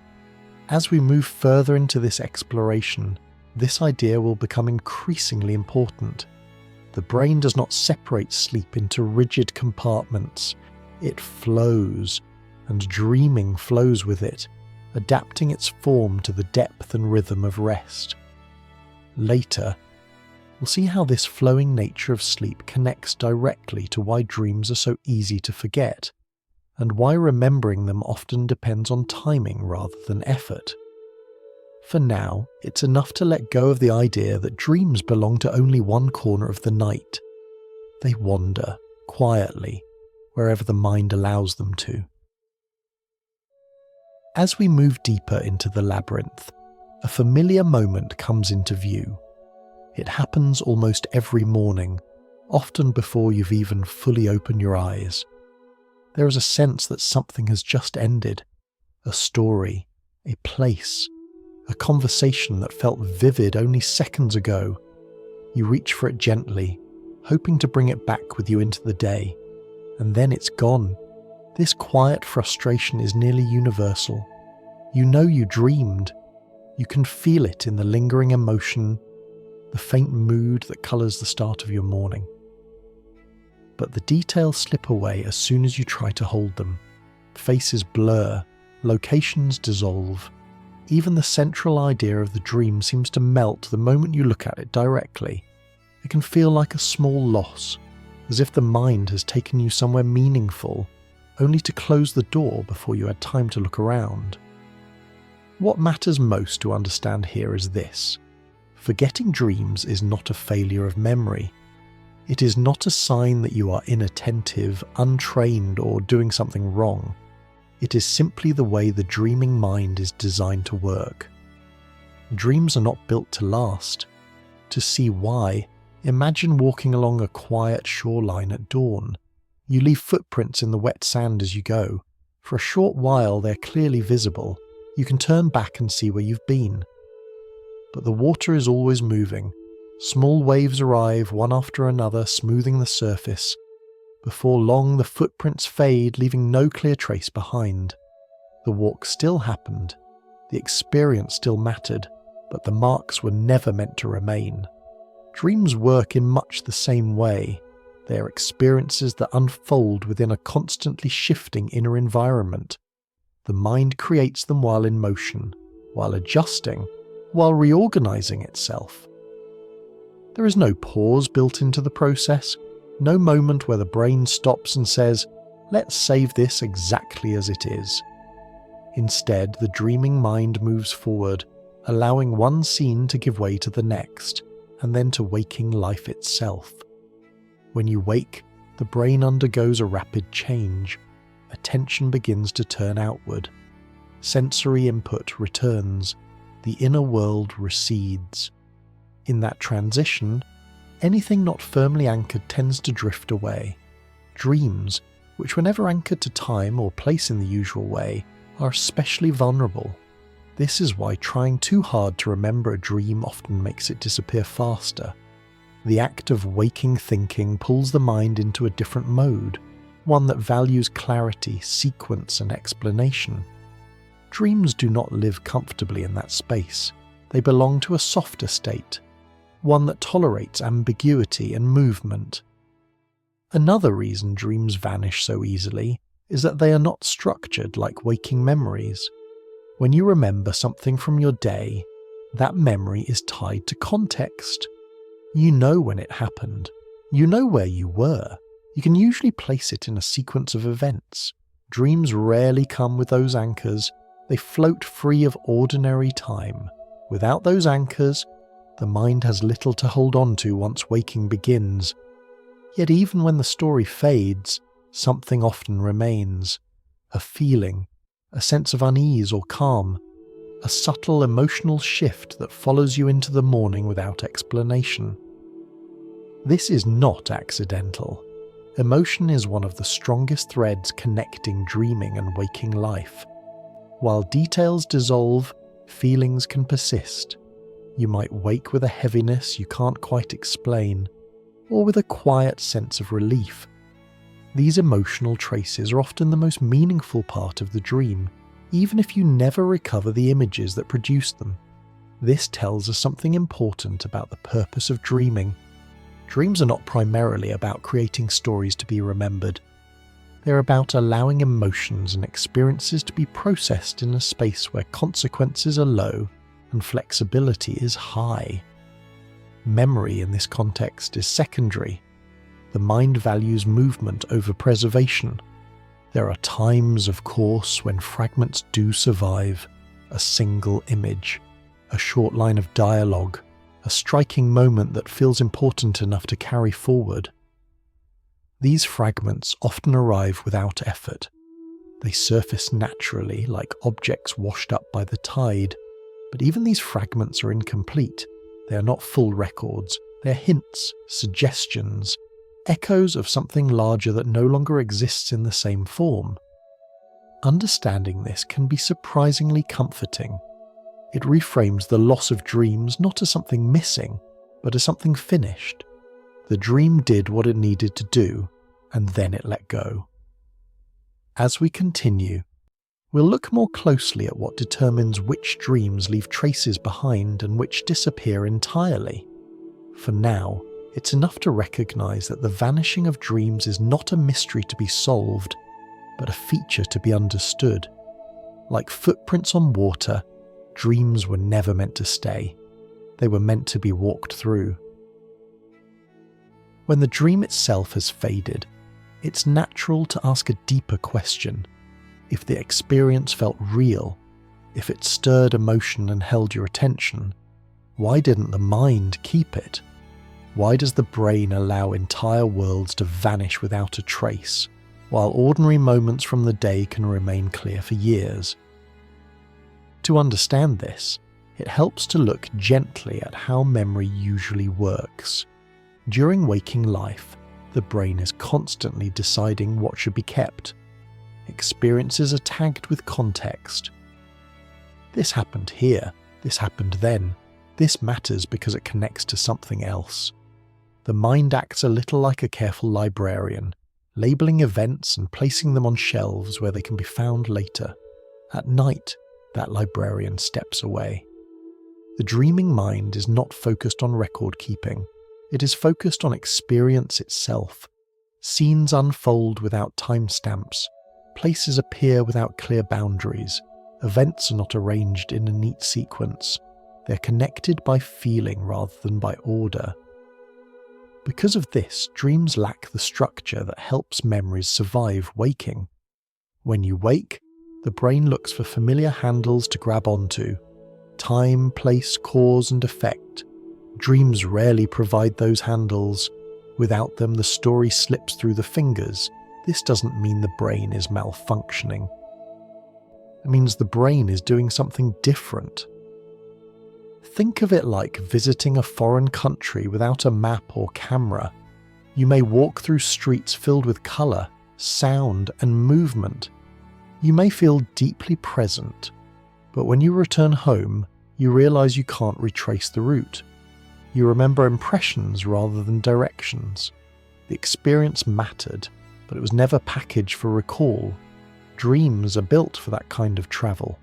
S1: As we move further into this exploration, this idea will become increasingly important. The brain does not separate sleep into rigid compartments. It flows, and dreaming flows with it, adapting its form to the depth and rhythm of rest. Later, we'll see how this flowing nature of sleep connects directly to why dreams are so easy to forget, and why remembering them often depends on timing rather than effort. For now, it's enough to let go of the idea that dreams belong to only one corner of the night. They wander, quietly, wherever the mind allows them to. As we move deeper into the labyrinth, a familiar moment comes into view. It happens almost every morning, often before you've even fully opened your eyes. There is a sense that something has just ended. A story, a place, a conversation that felt vivid only seconds ago. You reach for it gently, hoping to bring it back with you into the day, and then it's gone. This quiet frustration is nearly universal. You know you dreamed. You can feel it in the lingering emotion, the faint mood that colours the start of your morning. But the details slip away as soon as you try to hold them. Faces blur, locations dissolve. Even the central idea of the dream seems to melt the moment you look at it directly. It can feel like a small loss, as if the mind has taken you somewhere meaningful, only to close the door before you had time to look around. What matters most to understand here is this: forgetting dreams is not a failure of memory. It is not a sign that you are inattentive, untrained, or doing something wrong. It is simply the way the dreaming mind is designed to work. Dreams are not built to last. To see why, imagine walking along a quiet shoreline at dawn. You leave footprints in the wet sand as you go. For a short while they're clearly visible. You can turn back and see where you've been. But the water is always moving. Small waves arrive one after another, smoothing the surface. Before long, the footprints fade, leaving no clear trace behind. The walk still happened. The experience still mattered, but the marks were never meant to remain. Dreams work in much the same way. They are experiences that unfold within a constantly shifting inner environment. The mind creates them while in motion, while adjusting, while reorganizing itself. There is no pause built into the process, no moment where the brain stops and says, "Let's save this exactly as it is." Instead, the dreaming mind moves forward, allowing one scene to give way to the next, and then to waking life itself. When you wake, the brain undergoes a rapid change. Attention begins to turn outward. Sensory input returns. The inner world recedes. In that transition, anything not firmly anchored tends to drift away. Dreams, which were never anchored to time or place in the usual way, are especially vulnerable. This is why trying too hard to remember a dream often makes it disappear faster. The act of waking thinking pulls the mind into a different mode, one that values clarity, sequence, and explanation. Dreams do not live comfortably in that space. They belong to a softer state, one that tolerates ambiguity and movement. Another reason dreams vanish so easily is that they are not structured like waking memories. When you remember something from your day, that memory is tied to context. You know when it happened. You know where you were. You can usually place it in a sequence of events. Dreams rarely come with those anchors. They float free of ordinary time. Without those anchors, the mind has little to hold on to once waking begins. Yet even when the story fades, something often remains. A feeling, a sense of unease or calm, a subtle emotional shift that follows you into the morning without explanation. This is not accidental. Emotion is one of the strongest threads connecting dreaming and waking life. While details dissolve, feelings can persist. You might wake with a heaviness you can't quite explain, or with a quiet sense of relief. These emotional traces are often the most meaningful part of the dream, even if you never recover the images that produced them. This tells us something important about the purpose of dreaming. Dreams are not primarily about creating stories to be remembered. They're about allowing emotions and experiences to be processed in a space where consequences are low and flexibility is high. Memory in this context is secondary. The mind values movement over preservation. There are times, of course, when fragments do survive. A single image, a short line of dialogue, a striking moment that feels important enough to carry forward. These fragments often arrive without effort. They surface naturally like objects washed up by the tide, but even these fragments are incomplete. They are not full records. They are hints, suggestions, echoes of something larger that no longer exists in the same form. Understanding this can be surprisingly comforting. It reframes the loss of dreams not as something missing, but as something finished. The dream did what it needed to do, and then it let go. As we continue, we'll look more closely at what determines which dreams leave traces behind and which disappear entirely. For now, it's enough to recognize that the vanishing of dreams is not a mystery to be solved, but a feature to be understood. Like footprints on water, dreams were never meant to stay. They were meant to be walked through. When the dream itself has faded, it's natural to ask a deeper question. If the experience felt real, if it stirred emotion and held your attention, why didn't the mind keep it? Why does the brain allow entire worlds to vanish without a trace, while ordinary moments from the day can remain clear for years? To understand this, it helps to look gently at how memory usually works. During waking life, the brain is constantly deciding what should be kept. Experiences are tagged with context. This happened here, this happened then, this matters because it connects to something else. The mind acts a little like a careful librarian, labeling events and placing them on shelves where they can be found later. At night, that librarian steps away. The dreaming mind is not focused on record keeping. It is focused on experience itself. Scenes unfold without timestamps. Places appear without clear boundaries. Events are not arranged in a neat sequence. They're connected by feeling rather than by order. Because of this, dreams lack the structure that helps memories survive waking. When you wake, the brain looks for familiar handles to grab onto. Time, place, cause, and effect. Dreams rarely provide those handles. Without them, the story slips through the fingers. This doesn't mean the brain is malfunctioning. It means the brain is doing something different. Think of it like visiting a foreign country without a map or camera. You may walk through streets filled with colour, sound, and movement. You may feel deeply present, but when you return home, you realise you can't retrace the route. You remember impressions rather than directions. The experience mattered, but it was never packaged for recall. Dreams are built for that kind of travel.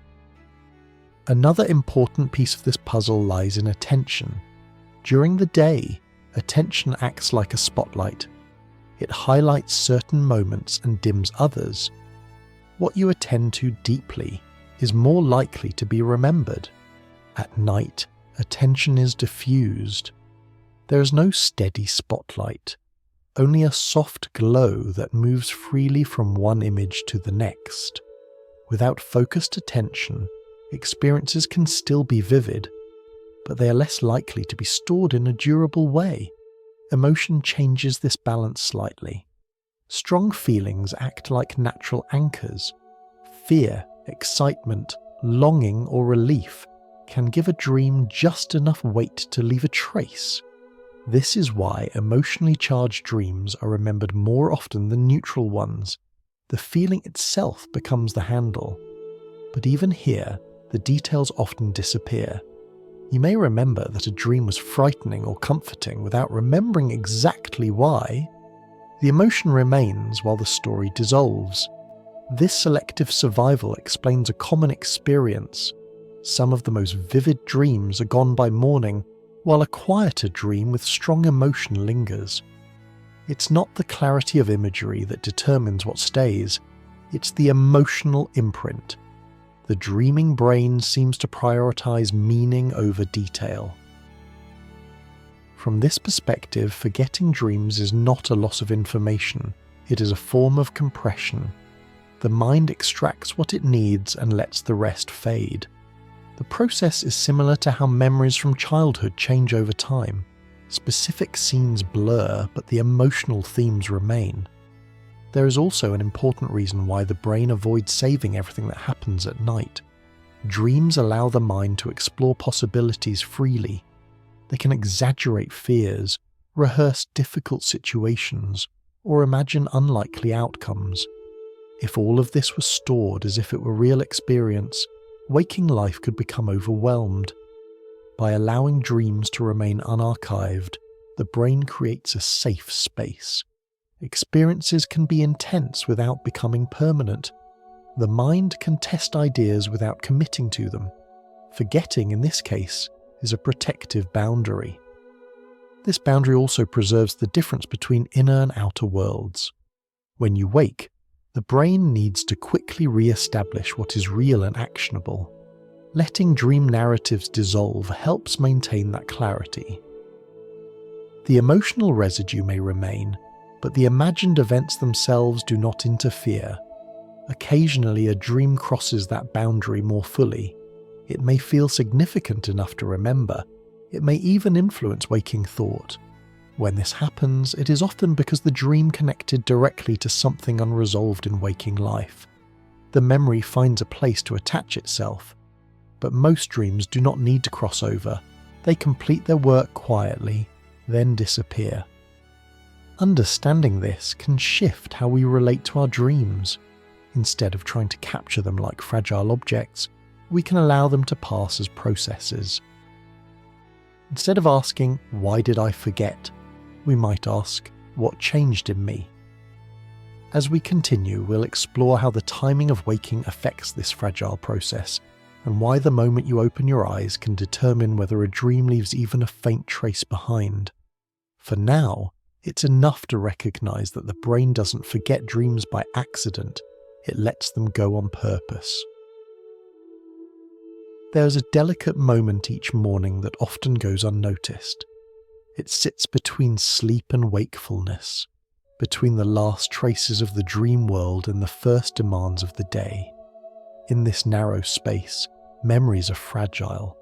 S1: Another important piece of this puzzle lies in attention. During the day, attention acts like a spotlight. It highlights certain moments and dims others. What you attend to deeply is more likely to be remembered. At night, attention is diffused. There is no steady spotlight, only a soft glow that moves freely from one image to the next. Without focused attention, experiences can still be vivid, but they are less likely to be stored in a durable way. Emotion changes this balance slightly. Strong feelings act like natural anchors. Fear, excitement, longing, or relief can give a dream just enough weight to leave a trace. This is why emotionally charged dreams are remembered more often than neutral ones. The feeling itself becomes the handle. But even here, the details often disappear. You may remember that a dream was frightening or comforting without remembering exactly why. The emotion remains while the story dissolves. This selective survival explains a common experience. Some of the most vivid dreams are gone by morning, while a quieter dream with strong emotion lingers. It's not the clarity of imagery that determines what stays, it's the emotional imprint. The dreaming brain seems to prioritize meaning over detail. From this perspective, forgetting dreams is not a loss of information, it is a form of compression. The mind extracts what it needs and lets the rest fade. The process is similar to how memories from childhood change over time. Specific scenes blur, but the emotional themes remain. There is also an important reason why the brain avoids saving everything that happens at night. Dreams allow the mind to explore possibilities freely. They can exaggerate fears, rehearse difficult situations, or imagine unlikely outcomes. If all of this was stored as if it were real experience, waking life could become overwhelmed. By allowing dreams to remain unarchived, the brain creates a safe space. Experiences can be intense without becoming permanent. The mind can test ideas without committing to them. Forgetting, in this case, is a protective boundary. This boundary also preserves the difference between inner and outer worlds. When you wake, the brain needs to quickly re-establish what is real and actionable. Letting dream narratives dissolve helps maintain that clarity. The emotional residue may remain, but the imagined events themselves do not interfere. Occasionally, a dream crosses that boundary more fully. It may feel significant enough to remember. It may even influence waking thought. When this happens, it is often because the dream connected directly to something unresolved in waking life. The memory finds a place to attach itself. But most dreams do not need to cross over. They complete their work quietly, then disappear. Understanding this can shift how we relate to our dreams. Instead of trying to capture them like fragile objects, we can allow them to pass as processes. Instead of asking, "Why did I forget?" we might ask, "What changed in me?" As we continue, we'll explore how the timing of waking affects this fragile process, and why the moment you open your eyes can determine whether a dream leaves even a faint trace behind. For now, it's enough to recognize that the brain doesn't forget dreams by accident, it lets them go on purpose. There is a delicate moment each morning that often goes unnoticed. It sits between sleep and wakefulness, between the last traces of the dream world and the first demands of the day. In this narrow space, memories are fragile.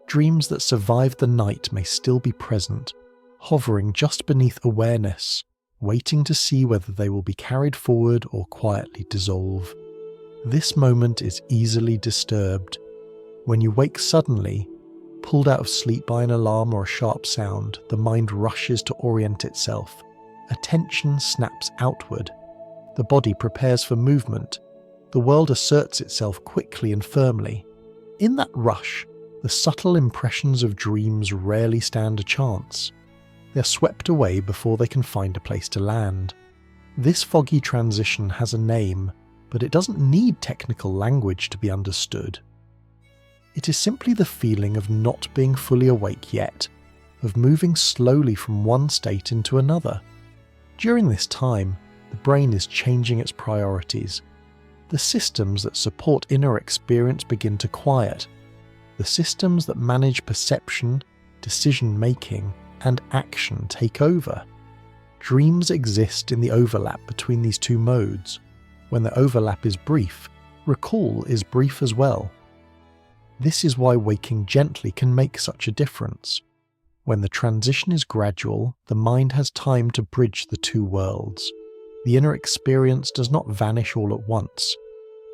S1: Dreams that survive the night may still be present, hovering just beneath awareness, waiting to see whether they will be carried forward or quietly dissolve. This moment is easily disturbed. When you wake suddenly, pulled out of sleep by an alarm or a sharp sound, the mind rushes to orient itself. Attention snaps outward. The body prepares for movement. The world asserts itself quickly and firmly. In that rush, the subtle impressions of dreams rarely stand a chance. They're swept away before they can find a place to land. This foggy transition has a name, but it doesn't need technical language to be understood. It is simply the feeling of not being fully awake yet, of moving slowly from one state into another. During this time, the brain is changing its priorities. The systems that support inner experience begin to quiet. The systems that manage perception, decision-making, and action take over. Dreams exist in the overlap between these two modes. When the overlap is brief, recall is brief as well. This is why waking gently can make such a difference. When the transition is gradual, the mind has time to bridge the two worlds. The inner experience does not vanish all at once.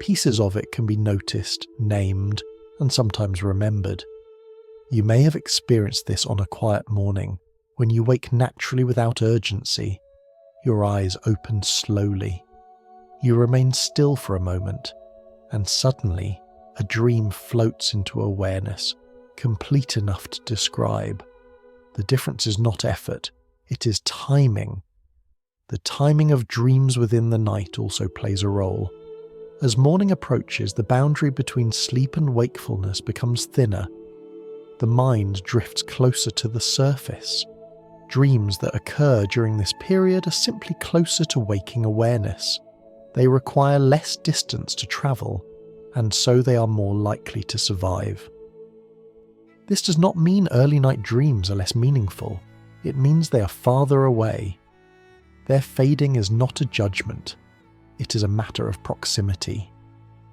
S1: Pieces of it can be noticed, named, and sometimes remembered. You may have experienced this on a quiet morning, when you wake naturally without urgency. Your eyes open slowly. You remain still for a moment, and suddenly, a dream floats into awareness, complete enough to describe. The difference is not effort, it is timing. The timing of dreams within the night also plays a role. As morning approaches, the boundary between sleep and wakefulness becomes thinner. The mind drifts closer to the surface. Dreams that occur during this period are simply closer to waking awareness. They require less distance to travel, and so they are more likely to survive. This does not mean early night dreams are less meaningful. It means they are farther away. Their fading is not a judgment. It is a matter of proximity.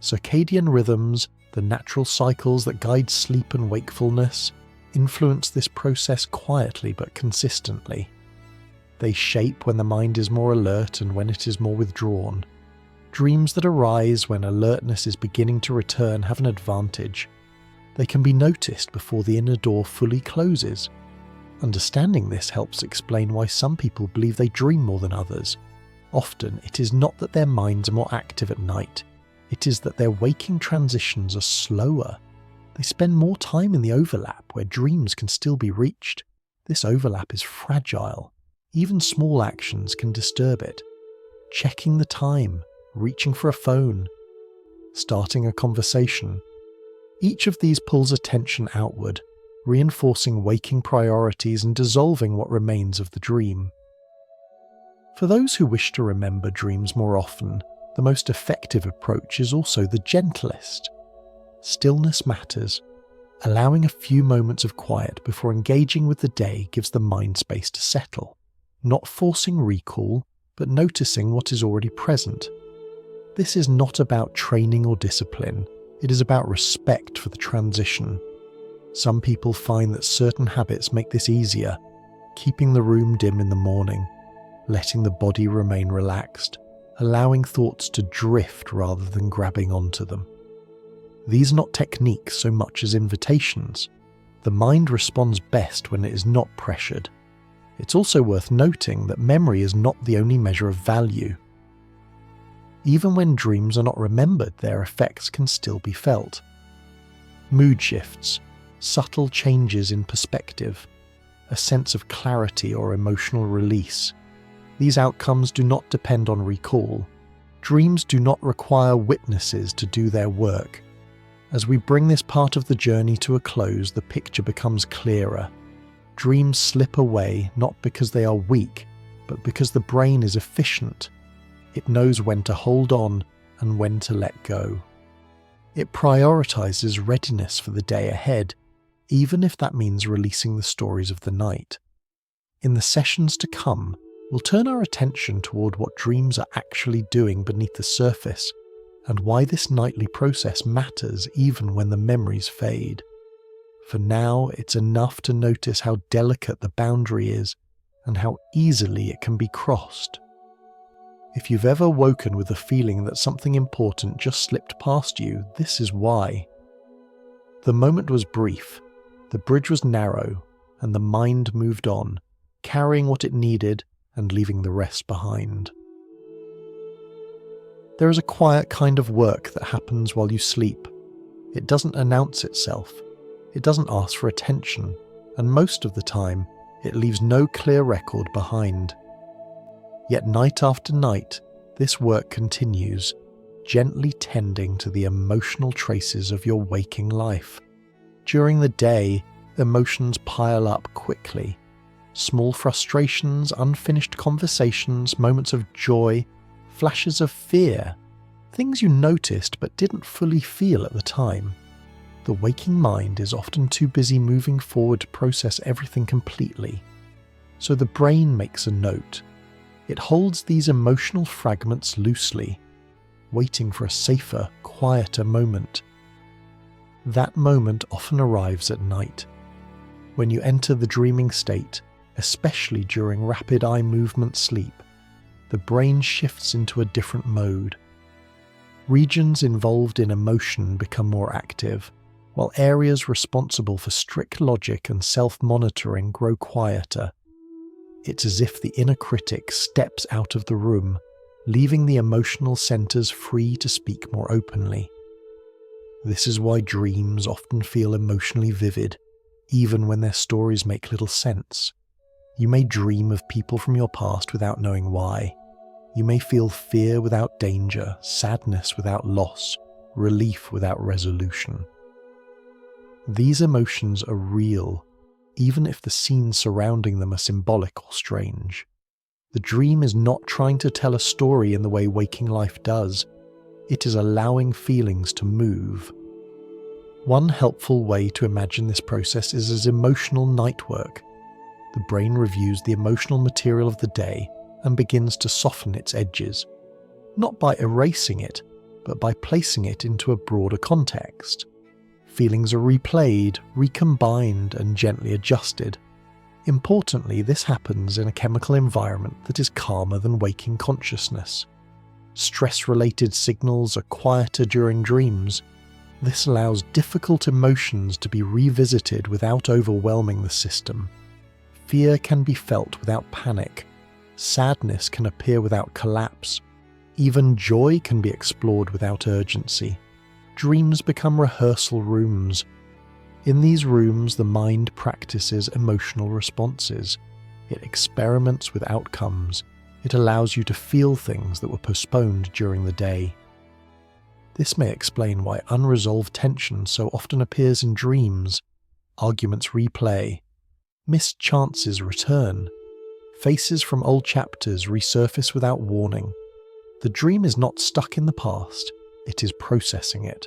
S1: Circadian rhythms, the natural cycles that guide sleep and wakefulness, influence this process quietly but consistently. They shape when the mind is more alert and when it is more withdrawn. Dreams that arise when alertness is beginning to return have an advantage. They can be noticed before the inner door fully closes. Understanding this helps explain why some people believe they dream more than others. Often it is not that their minds are more active at night. It is that their waking transitions are slower. They spend more time in the overlap where dreams can still be reached. This overlap is fragile. Even small actions can disturb it. Checking the time, reaching for a phone, starting a conversation. Each of these pulls attention outward, reinforcing waking priorities and dissolving what remains of the dream. For those who wish to remember dreams more often, the most effective approach is also the gentlest. Stillness matters. Allowing a few moments of quiet before engaging with the day gives the mind space to settle. Not forcing recall, but noticing what is already present. This is not about training or discipline. It is about respect for the transition. Some people find that certain habits make this easier, keeping the room dim in the morning, letting the body remain relaxed, allowing thoughts to drift rather than grabbing onto them. These are not techniques so much as invitations. The mind responds best when it is not pressured. It's also worth noting that memory is not the only measure of value. Even when dreams are not remembered, their effects can still be felt. Mood shifts, subtle changes in perspective, a sense of clarity or emotional release. These outcomes do not depend on recall. Dreams do not require witnesses to do their work. As we bring this part of the journey to a close, the picture becomes clearer. Dreams slip away not because they are weak, but because the brain is efficient. It knows when to hold on and when to let go. It prioritizes readiness for the day ahead, even if that means releasing the stories of the night. In the sessions to come, we'll turn our attention toward what dreams are actually doing beneath the surface, and why this nightly process matters even when the memories fade. For now, it's enough to notice how delicate the boundary is and how easily it can be crossed. If you've ever woken with the feeling that something important just slipped past you, this is why. The moment was brief, the bridge was narrow, and the mind moved on, carrying what it needed and leaving the rest behind. There is a quiet kind of work that happens while you sleep. It doesn't announce itself. It doesn't ask for attention, and most of the time, it leaves no clear record behind. Yet night after night, this work continues, gently tending to the emotional traces of your waking life. During the day, emotions pile up quickly. Small frustrations, unfinished conversations, moments of joy, flashes of fear, things you noticed but didn't fully feel at the time. The waking mind is often too busy moving forward to process everything completely. So the brain makes a note. It holds these emotional fragments loosely, waiting for a safer, quieter moment. That moment often arrives at night. When you enter the dreaming state, especially during rapid eye movement sleep, the brain shifts into a different mode. Regions involved in emotion become more active, while areas responsible for strict logic and self-monitoring grow quieter. It's as if the inner critic steps out of the room, leaving the emotional centers free to speak more openly. This is why dreams often feel emotionally vivid, even when their stories make little sense. You may dream of people from your past without knowing why. You may feel fear without danger, sadness without loss, relief without resolution. These emotions are real. even if the scenes surrounding them are symbolic or strange. The dream is not trying to tell a story in the way waking life does. It is allowing feelings to move. One helpful way to imagine this process is as emotional night work. The brain reviews the emotional material of the day and begins to soften its edges, not by erasing it, but by placing it into a broader context. Feelings are replayed, recombined, and gently adjusted. Importantly, this happens in a chemical environment that is calmer than waking consciousness. Stress-related signals are quieter during dreams. This allows difficult emotions to be revisited without overwhelming the system. Fear can be felt without panic. Sadness can appear without collapse. Even joy can be explored without urgency. Dreams become rehearsal rooms. In these rooms, the mind practices emotional responses. It experiments with outcomes. It allows you to feel things that were postponed during the day. This may explain why unresolved tension so often appears in dreams. Arguments replay. Missed chances return. Faces from old chapters resurface without warning. The dream is not stuck in the past, it is processing it.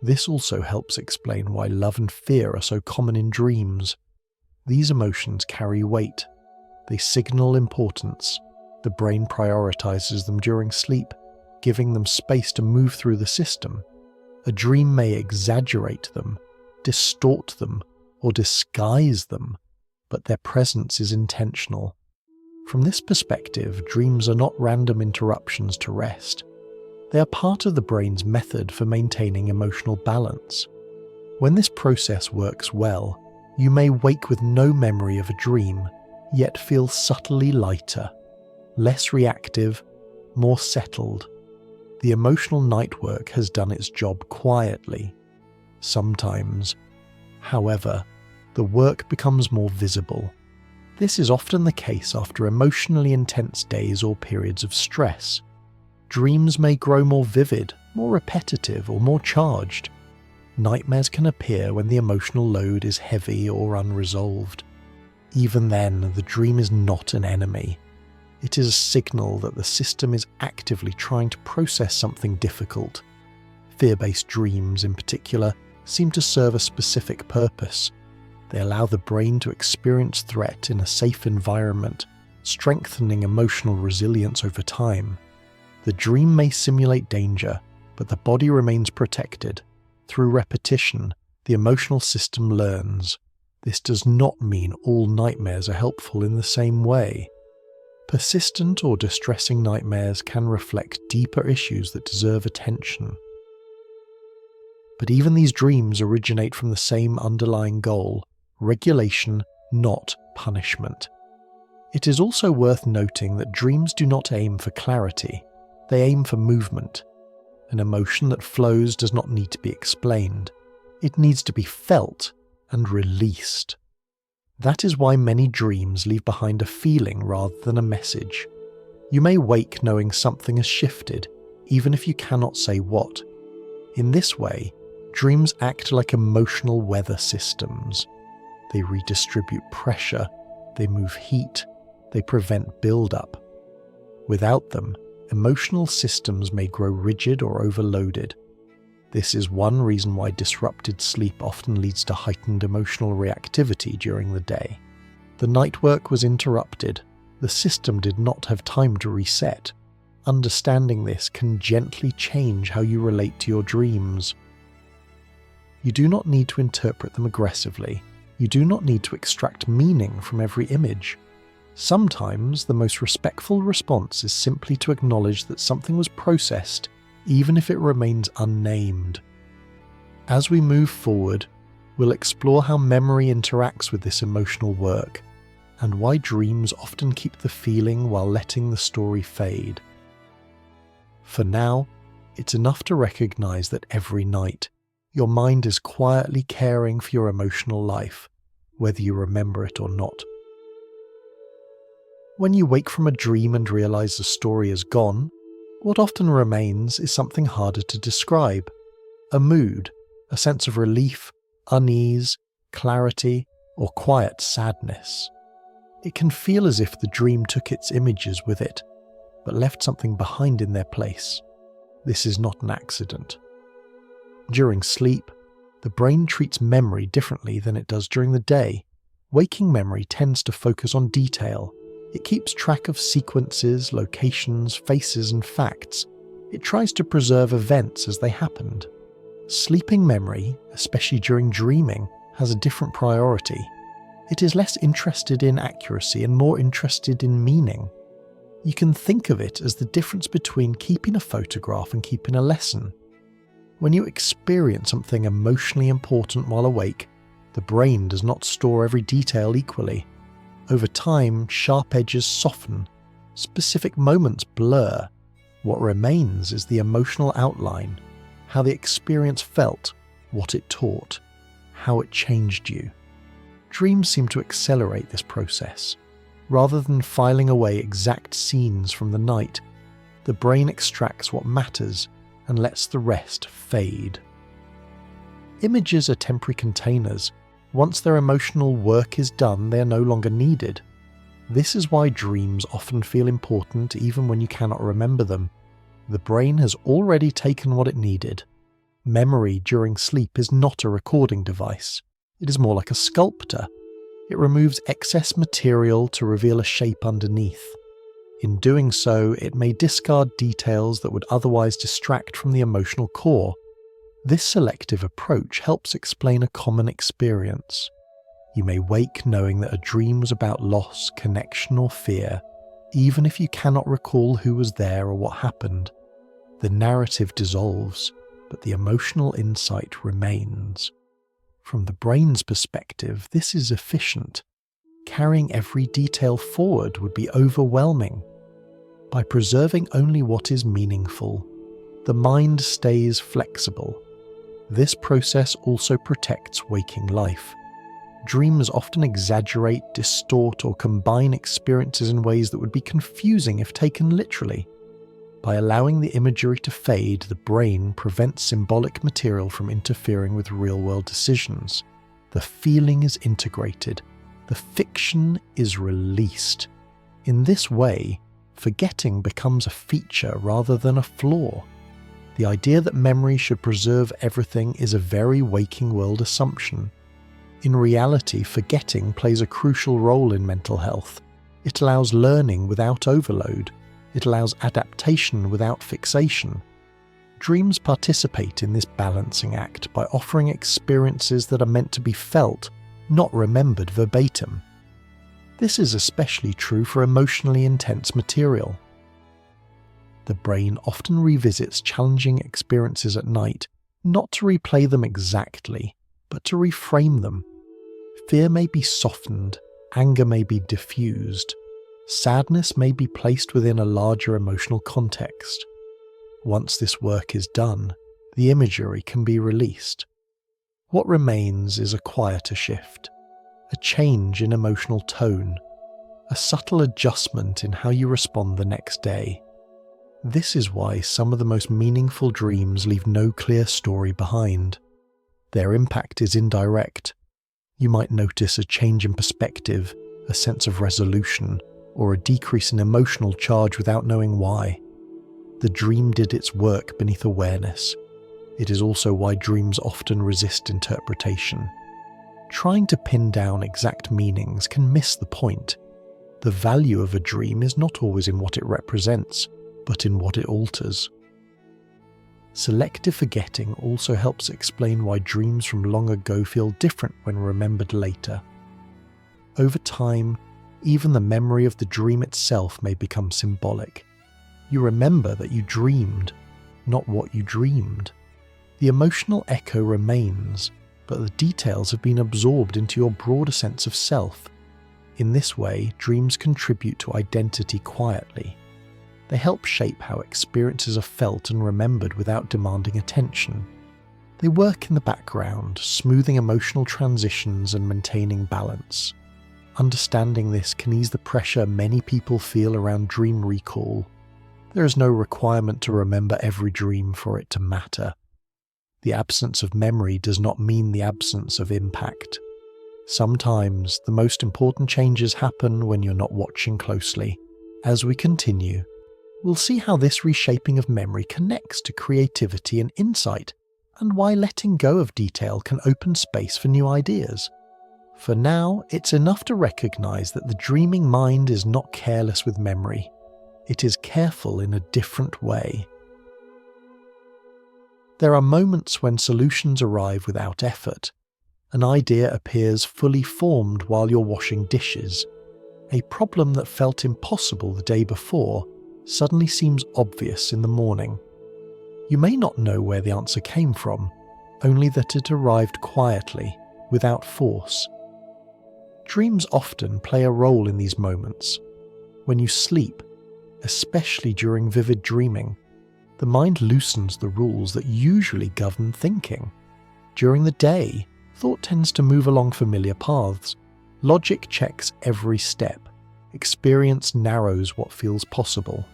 S1: This also helps explain why love and fear are so common in dreams. These emotions carry weight. They signal importance. The brain prioritizes them during sleep, giving them space to move through the system. A dream may exaggerate them, distort them, or disguise them, but their presence is intentional. From this perspective, dreams are not random interruptions to rest. They are part of the brain's method for maintaining emotional balance. When this process works well, you may wake with no memory of a dream, yet feel subtly lighter, less reactive, more settled. The emotional night work has done its job quietly. Sometimes, however, the work becomes more visible. This is often the case after emotionally intense days or periods of stress. Dreams may grow more vivid, more repetitive, or more charged. Nightmares can appear when the emotional load is heavy or unresolved. Even then, the dream is not an enemy. It is a signal that the system is actively trying to process something difficult. Fear-based dreams, in particular, seem to serve a specific purpose. They allow the brain to experience threat in a safe environment, strengthening emotional resilience over time. The dream may simulate danger, but the body remains protected. Through repetition, the emotional system learns. This does not mean all nightmares are helpful in the same way. Persistent or distressing nightmares can reflect deeper issues that deserve attention. But even these dreams originate from the same underlying goal: regulation, not punishment. It is also worth noting that dreams do not aim for clarity. They aim for movement. An emotion that flows does not need to be explained. It needs to be felt and released. That is why many dreams leave behind a feeling rather than a message. You may wake knowing something has shifted, even if you cannot say what. In this way, dreams act like emotional weather systems. They redistribute pressure, they move heat, they prevent build-up. Without them, emotional systems may grow rigid or overloaded. This is one reason why disrupted sleep often leads to heightened emotional reactivity during the day. The night work was interrupted. The system did not have time to reset. Understanding this can gently change how you relate to your dreams. You do not need to interpret them aggressively. You do not need to extract meaning from every image. Sometimes the most respectful response is simply to acknowledge that something was processed, even if it remains unnamed. As we move forward, we'll explore how memory interacts with this emotional work, and why dreams often keep the feeling while letting the story fade. For now, it's enough to recognize that every night, your mind is quietly caring for your emotional life, whether you remember it or not. When you wake from a dream and realize the story is gone, what often remains is something harder to describe. A mood, a sense of relief, unease, clarity, or quiet sadness. It can feel as if the dream took its images with it, but left something behind in their place. This is not an accident. During sleep, the brain treats memory differently than it does during the day. Waking memory tends to focus on detail. It keeps track of sequences, locations, faces, and facts. It tries to preserve events as they happened. Sleeping memory, especially during dreaming, has a different priority. It is less interested in accuracy and more interested in meaning. You can think of it as the difference between keeping a photograph and keeping a lesson. When you experience something emotionally important while awake, the brain does not store every detail equally. Over time, sharp edges soften, specific moments blur. What remains is the emotional outline, how the experience felt, what it taught, how it changed you. Dreams seem to accelerate this process. Rather than filing away exact scenes from the night, the brain extracts what matters and lets the rest fade. Images are temporary containers. Once their emotional work is done, they are no longer needed. This is why dreams often feel important even when you cannot remember them. The brain has already taken what it needed. Memory during sleep is not a recording device. It is more like a sculptor. It removes excess material to reveal a shape underneath. In doing so, it may discard details that would otherwise distract from the emotional core. This selective approach helps explain a common experience. You may wake knowing that a dream was about loss, connection, or fear, even if you cannot recall who was there or what happened. The narrative dissolves, but the emotional insight remains. From the brain's perspective, this is efficient. Carrying every detail forward would be overwhelming. By preserving only what is meaningful, the mind stays flexible. This process also protects waking life. Dreams often exaggerate, distort, or combine experiences in ways that would be confusing if taken literally. By allowing the imagery to fade, the brain prevents symbolic material from interfering with real-world decisions. The feeling is integrated. The fiction is released. In this way, forgetting becomes a feature rather than a flaw. The idea that memory should preserve everything is a very waking world assumption. In reality, forgetting plays a crucial role in mental health. It allows learning without overload. It allows adaptation without fixation. Dreams participate in this balancing act by offering experiences that are meant to be felt, not remembered verbatim. This is especially true for emotionally intense material. The brain often revisits challenging experiences at night, not to replay them exactly, but to reframe them. Fear may be softened, anger may be diffused. Sadness may be placed within a larger emotional context. Once this work is done, the imagery can be released. What remains is a quieter shift, a change in emotional tone, a subtle adjustment in how you respond the next day. This is why some of the most meaningful dreams leave no clear story behind. Their impact is indirect. You might notice a change in perspective, a sense of resolution, or a decrease in emotional charge without knowing why. The dream did its work beneath awareness. It is also why dreams often resist interpretation. Trying to pin down exact meanings can miss the point. The value of a dream is not always in what it represents, but in what it alters. Selective forgetting also helps explain why dreams from long ago feel different when remembered later. Over time, even the memory of the dream itself may become symbolic. You remember that you dreamed, not what you dreamed. The emotional echo remains, but the details have been absorbed into your broader sense of self. In this way, dreams contribute to identity quietly. They help shape how experiences are felt and remembered without demanding attention. They work in the background, smoothing emotional transitions and maintaining balance. Understanding this can ease the pressure many people feel around dream recall. There is no requirement to remember every dream for it to matter. The absence of memory does not mean the absence of impact. Sometimes the most important changes happen when you're not watching closely. As we continue, we'll see how this reshaping of memory connects to creativity and insight, and why letting go of detail can open space for new ideas. For now, it's enough to recognize that the dreaming mind is not careless with memory. It is careful in a different way. There are moments when solutions arrive without effort. An idea appears fully formed while you're washing dishes. A problem that felt impossible the day before suddenly seems obvious in the morning. You may not know where the answer came from, only that it arrived quietly, without force. Dreams often play a role in these moments. When you sleep, especially during vivid dreaming, the mind loosens the rules that usually govern thinking. During the day, thought tends to move along familiar paths. Logic checks every step. Experience narrows what feels possible.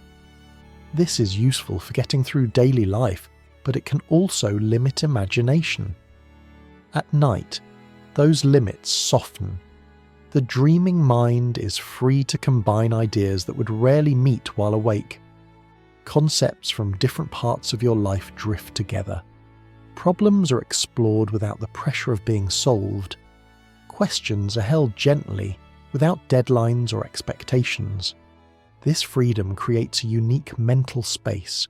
S1: This is useful for getting through daily life, but it can also limit imagination. At night, those limits soften. The dreaming mind is free to combine ideas that would rarely meet while awake. Concepts from different parts of your life drift together. Problems are explored without the pressure of being solved. Questions are held gently, without deadlines or expectations. This freedom creates a unique mental space.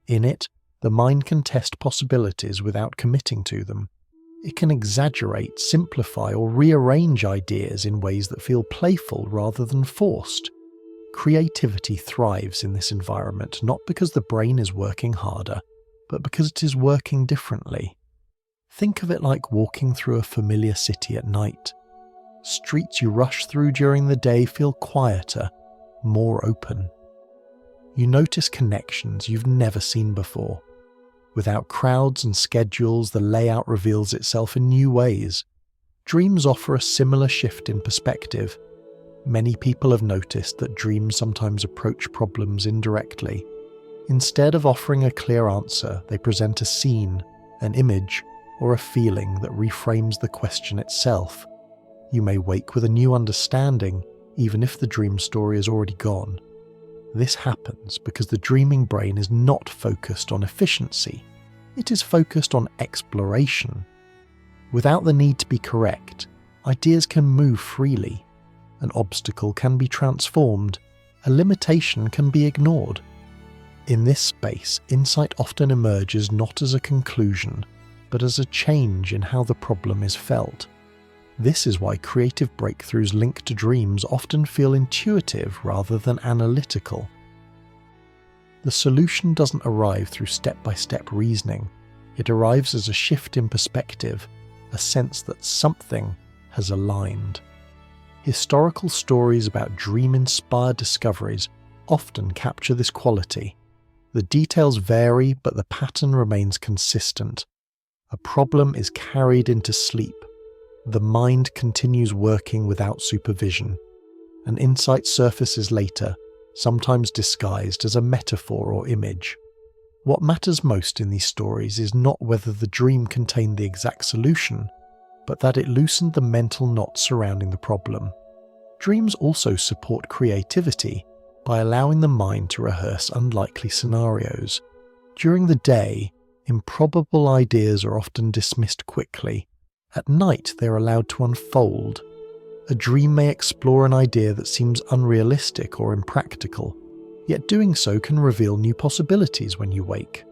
S1: In it, the mind can test possibilities without committing to them. It can exaggerate, simplify, or rearrange ideas in ways that feel playful rather than forced. Creativity thrives in this environment not because the brain is working harder, but because it is working differently. Think of it like walking through a familiar city at night. Streets you rush through during the day feel quieter, more open. You notice connections you've never seen before. Without crowds and schedules, the layout reveals itself in new ways. Dreams offer a similar shift in perspective. Many people have noticed that dreams sometimes approach problems indirectly. Instead of offering a clear answer, they present a scene, an image, or a feeling that reframes the question itself. You may wake with a new understanding, even if the dream story is already gone. This happens because the dreaming brain is not focused on efficiency. It is focused on exploration. Without the need to be correct, ideas can move freely. An obstacle can be transformed. A limitation can be ignored. In this space, insight often emerges not as a conclusion, but as a change in how the problem is felt. This is why creative breakthroughs linked to dreams often feel intuitive rather than analytical. The solution doesn't arrive through step-by-step reasoning. It arrives as a shift in perspective, a sense that something has aligned. Historical stories about dream-inspired discoveries often capture this quality. The details vary, but the pattern remains consistent. A problem is carried into sleep. The mind continues working without supervision. An insight surfaces later, sometimes disguised as a metaphor or image. What matters most in these stories is not whether the dream contained the exact solution, but that it loosened the mental knots surrounding the problem. Dreams also support creativity by allowing the mind to rehearse unlikely scenarios. During the day, improbable ideas are often dismissed quickly. At night, they are allowed to unfold. A dream may explore an idea that seems unrealistic or impractical, yet doing so can reveal new possibilities when you wake.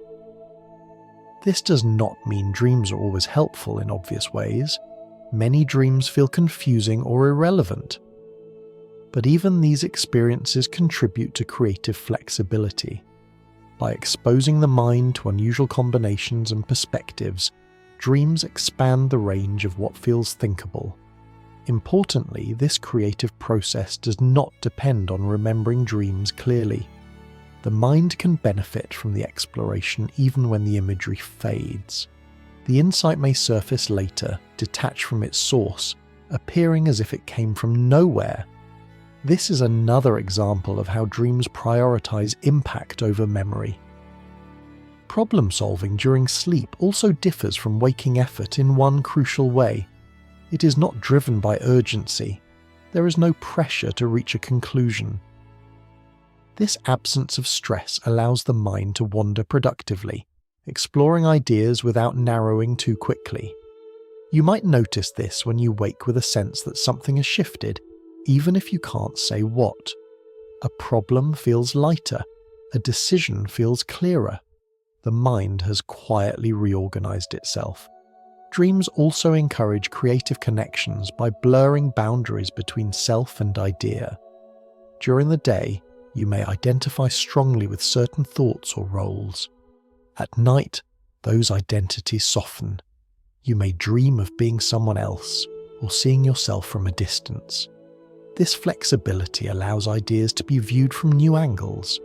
S1: This does not mean dreams are always helpful in obvious ways. Many dreams feel confusing or irrelevant. But even these experiences contribute to creative flexibility. By exposing the mind to unusual combinations and perspectives, dreams expand the range of what feels thinkable. Importantly, this creative process does not depend on remembering dreams clearly. The mind can benefit from the exploration even when the imagery fades. The insight may surface later, detached from its source, appearing as if it came from nowhere. This is another example of how dreams prioritize impact over memory. Problem solving during sleep also differs from waking effort in one crucial way. It is not driven by urgency. There is no pressure to reach a conclusion. This absence of stress allows the mind to wander productively, exploring ideas without narrowing too quickly. You might notice this when you wake with a sense that something has shifted, even if you can't say what. A problem feels lighter, a decision feels clearer. The mind has quietly reorganized itself. Dreams also encourage creative connections by blurring boundaries between self and idea. During the day, you may identify strongly with certain thoughts or roles. At night, those identities soften. You may dream of being someone else or seeing yourself from a distance. This flexibility allows ideas to be viewed from new angles.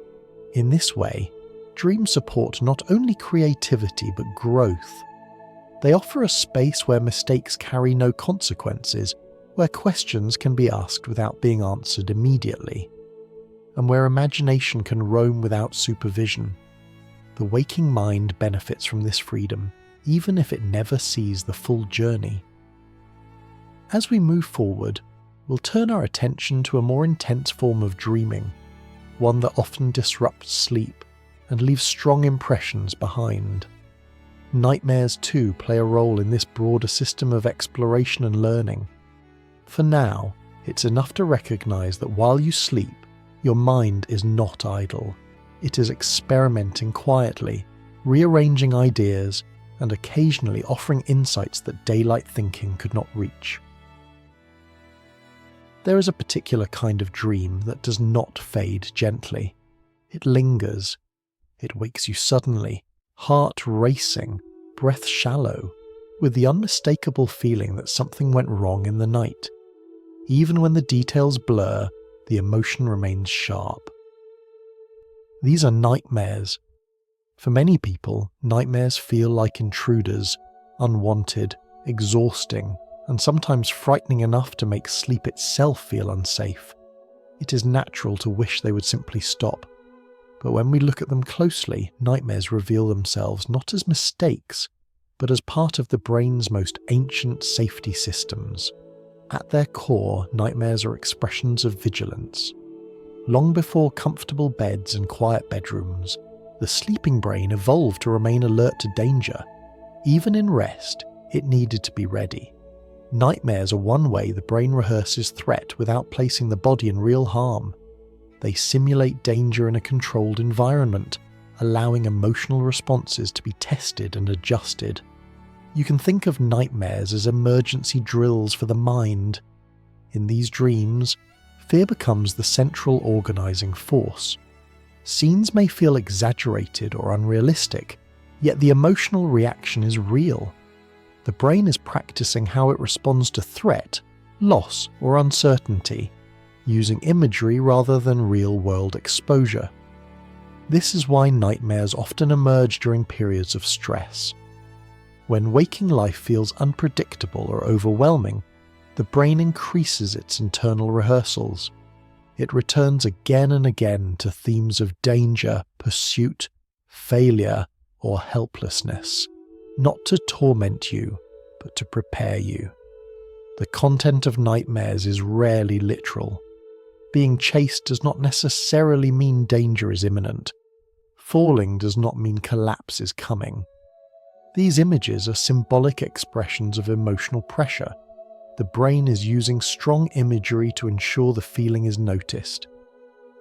S1: In this way, dreams support not only creativity but growth. They offer a space where mistakes carry no consequences, where questions can be asked without being answered immediately, and where imagination can roam without supervision. The waking mind benefits from this freedom, even if it never sees the full journey. As we move forward, we'll turn our attention to a more intense form of dreaming, one that often disrupts sleep and leaves strong impressions behind. Nightmares too play a role in this broader system of exploration and learning. For now, it's enough to recognize that while you sleep, your mind is not idle. It is experimenting quietly, rearranging ideas, and occasionally offering insights that daylight thinking could not reach. There is a particular kind of dream that does not fade gently. It lingers. It wakes you suddenly, heart racing, breath shallow, with the unmistakable feeling that something went wrong in the night. Even when the details blur, the emotion remains sharp. These are nightmares. For many people, nightmares feel like intruders, unwanted, exhausting, and sometimes frightening enough to make sleep itself feel unsafe. It is natural to wish they would simply stop. But when we look at them closely, nightmares reveal themselves not as mistakes, but as part of the brain's most ancient safety systems. At their core, nightmares are expressions of vigilance. Long before comfortable beds and quiet bedrooms, the sleeping brain evolved to remain alert to danger. Even in rest, it needed to be ready. Nightmares are one way the brain rehearses threat without placing the body in real harm. They simulate danger in a controlled environment, allowing emotional responses to be tested and adjusted. You can think of nightmares as emergency drills for the mind. In these dreams, fear becomes the central organizing force. Scenes may feel exaggerated or unrealistic, yet the emotional reaction is real. The brain is practicing how it responds to threat, loss, or uncertainty, using imagery rather than real-world exposure. This is why nightmares often emerge during periods of stress. When waking life feels unpredictable or overwhelming, the brain increases its internal rehearsals. It returns again and again to themes of danger, pursuit, failure, or helplessness, not to torment you, but to prepare you. The content of nightmares is rarely literal. Being chased does not necessarily mean danger is imminent. Falling does not mean collapse is coming. These images are symbolic expressions of emotional pressure. The brain is using strong imagery to ensure the feeling is noticed.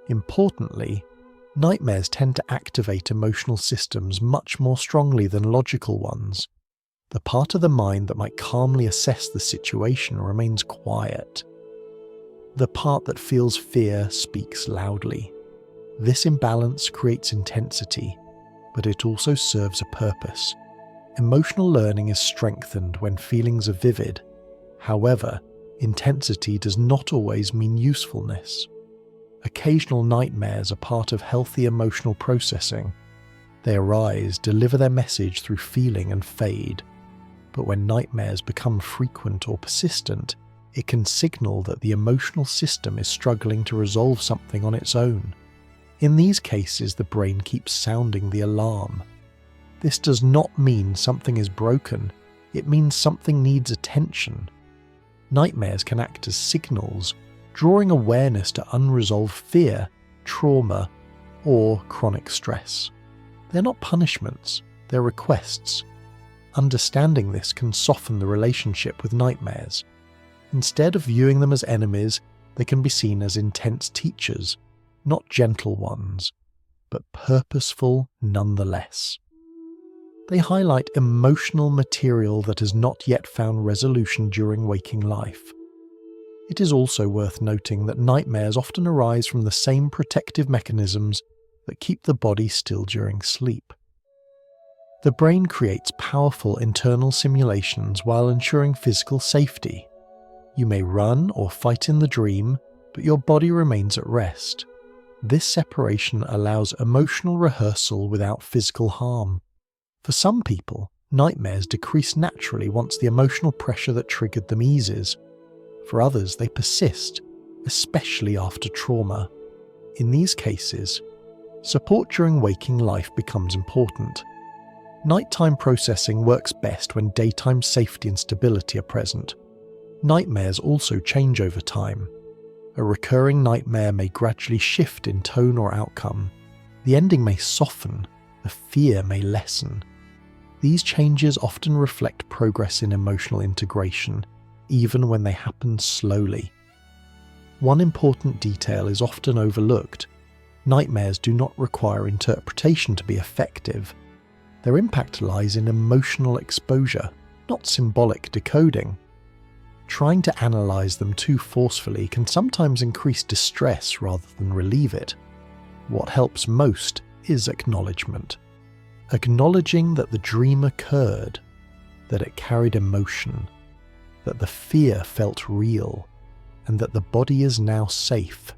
S1: Importantly, nightmares tend to activate emotional systems much more strongly than logical ones. The part of the mind that might calmly assess the situation remains quiet. The part that feels fear speaks loudly. This imbalance creates intensity, but it also serves a purpose. Emotional learning is strengthened when feelings are vivid. However, intensity does not always mean usefulness. Occasional nightmares are part of healthy emotional processing. They arise, deliver their message through feeling and fade. But when nightmares become frequent or persistent, it can signal that the emotional system is struggling to resolve something on its own. In these cases, the brain keeps sounding the alarm. This does not mean something is broken, it means something needs attention. Nightmares can act as signals, drawing awareness to unresolved fear, trauma, or chronic stress. They're not punishments, they're requests. Understanding this can soften the relationship with nightmares. Instead of viewing them as enemies, they can be seen as intense teachers, not gentle ones, but purposeful nonetheless. They highlight emotional material that has not yet found resolution during waking life. It is also worth noting that nightmares often arise from the same protective mechanisms that keep the body still during sleep. The brain creates powerful internal simulations while ensuring physical safety. You may run or fight in the dream, but your body remains at rest. This separation allows emotional rehearsal without physical harm. For some people, nightmares decrease naturally once the emotional pressure that triggered them eases. For others, they persist, especially after trauma. In these cases, support during waking life becomes important. Nighttime processing works best when daytime safety and stability are present. Nightmares also change over time. A recurring nightmare may gradually shift in tone or outcome. The ending may soften, the fear may lessen. These changes often reflect progress in emotional integration, even when they happen slowly. One important detail is often overlooked. Nightmares do not require interpretation to be effective. Their impact lies in emotional exposure, not symbolic decoding. Trying to analyze them too forcefully can sometimes increase distress rather than relieve it. What helps most is acknowledgement. Acknowledging that the dream occurred, that it carried emotion, that the fear felt real, and that the body is now safe.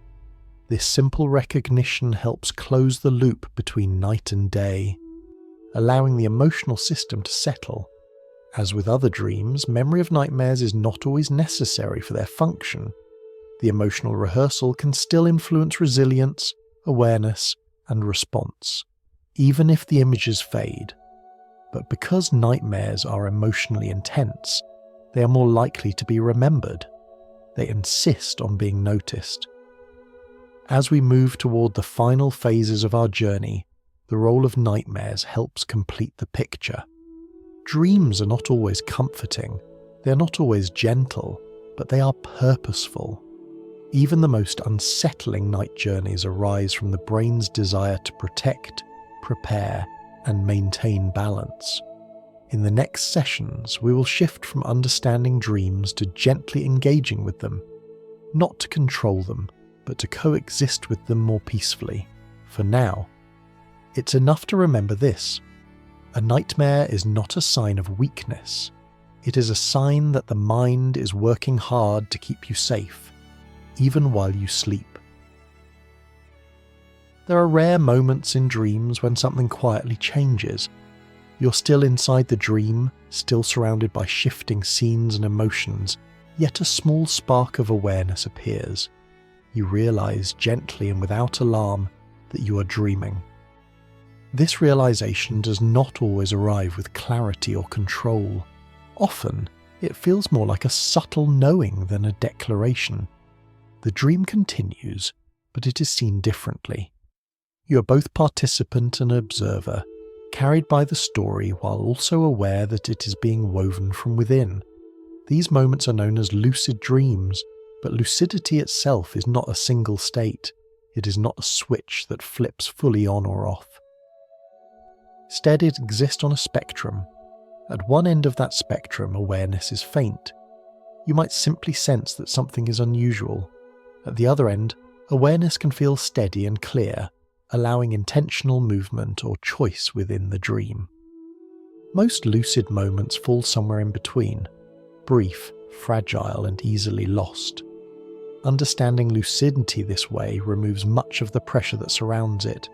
S1: This simple recognition helps close the loop between night and day, allowing the emotional system to settle. As with other dreams, memory of nightmares is not always necessary for their function. The emotional rehearsal can still influence resilience, awareness, and response, even if the images fade. But because nightmares are emotionally intense, they are more likely to be remembered. They insist on being noticed. As we move toward the final phases of our journey, the role of nightmares helps complete the picture. Dreams are not always comforting, they are not always gentle, but they are purposeful. Even the most unsettling night journeys arise from the brain's desire to protect, prepare, and maintain balance. In the next sessions, we will shift from understanding dreams to gently engaging with them, not to control them, but to coexist with them more peacefully. For now, it's enough to remember this. A nightmare is not a sign of weakness. It is a sign that the mind is working hard to keep you safe, even while you sleep. There are rare moments in dreams when something quietly changes. You're still inside the dream, still surrounded by shifting scenes and emotions, yet a small spark of awareness appears. You realize gently and without alarm that you are dreaming. This realization does not always arrive with clarity or control. Often, it feels more like a subtle knowing than a declaration. The dream continues, but it is seen differently. You are both participant and observer, carried by the story while also aware that it is being woven from within. These moments are known as lucid dreams, but lucidity itself is not a single state. It is not a switch that flips fully on or off. Instead, it exists on a spectrum. At one end of that spectrum, awareness is faint. You might simply sense that something is unusual. At the other end, awareness can feel steady and clear, allowing intentional movement or choice within the dream. Most lucid moments fall somewhere in between, brief, fragile, and easily lost. Understanding lucidity this way removes much of the pressure that surrounds it.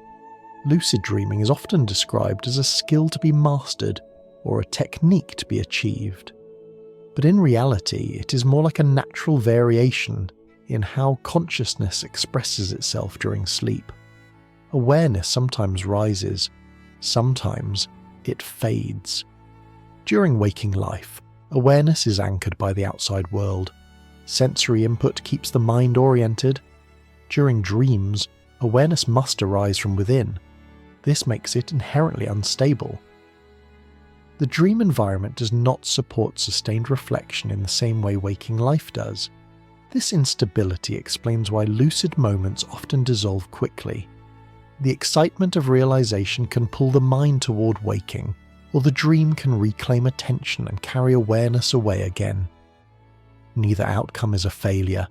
S1: Lucid dreaming is often described as a skill to be mastered or a technique to be achieved. But in reality, it is more like a natural variation in how consciousness expresses itself during sleep. Awareness sometimes rises, sometimes it fades. During waking life, awareness is anchored by the outside world, Sensory input keeps the mind oriented. During dreams, awareness must arise from within. This makes it inherently unstable. The dream environment does not support sustained reflection in the same way waking life does. This instability explains why lucid moments often dissolve quickly. The excitement of realization can pull the mind toward waking, or the dream can reclaim attention and carry awareness away again. Neither outcome is a failure.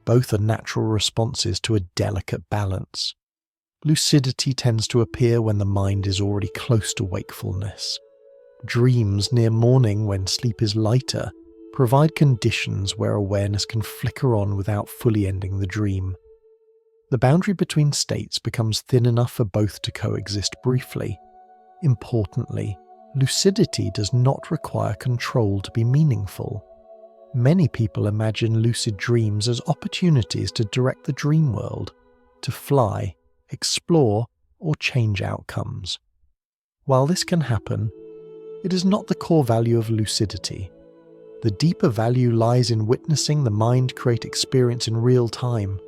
S1: Both are natural responses to a delicate balance. Lucidity tends to appear when the mind is already close to wakefulness. Dreams near morning, when sleep is lighter, provide conditions where awareness can flicker on without fully ending the dream. The boundary between states becomes thin enough for both to coexist briefly. Importantly, lucidity does not require control to be meaningful. Many people imagine lucid dreams as opportunities to direct the dream world, to fly, explore, or change outcomes. While this can happen, it is not the core value of lucidity. The deeper value lies in witnessing the mind create experience in real time.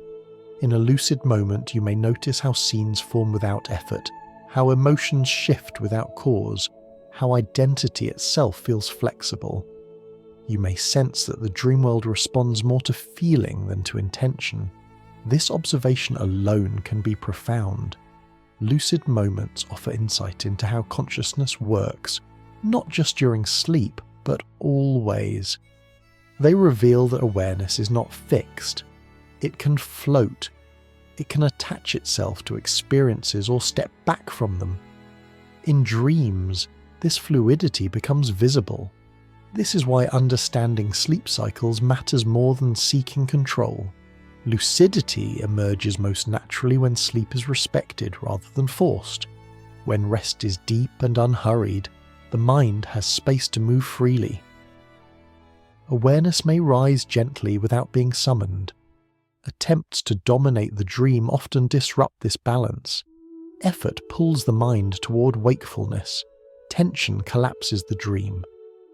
S1: In a lucid moment, you may notice how scenes form without effort, how emotions shift without cause, how identity itself feels flexible. You may sense that the dream world responds more to feeling than to intention. This observation alone can be profound. Lucid moments offer insight into how consciousness works, not just during sleep, but always. They reveal that awareness is not fixed. It can float. It can attach itself to experiences or step back from them. In dreams, this fluidity becomes visible. This is why understanding sleep cycles matters more than seeking control. Lucidity emerges most naturally when sleep is respected rather than forced. When rest is deep and unhurried, the mind has space to move freely. Awareness may rise gently without being summoned. Attempts to dominate the dream often disrupt this balance. Effort pulls the mind toward wakefulness. Tension collapses the dream.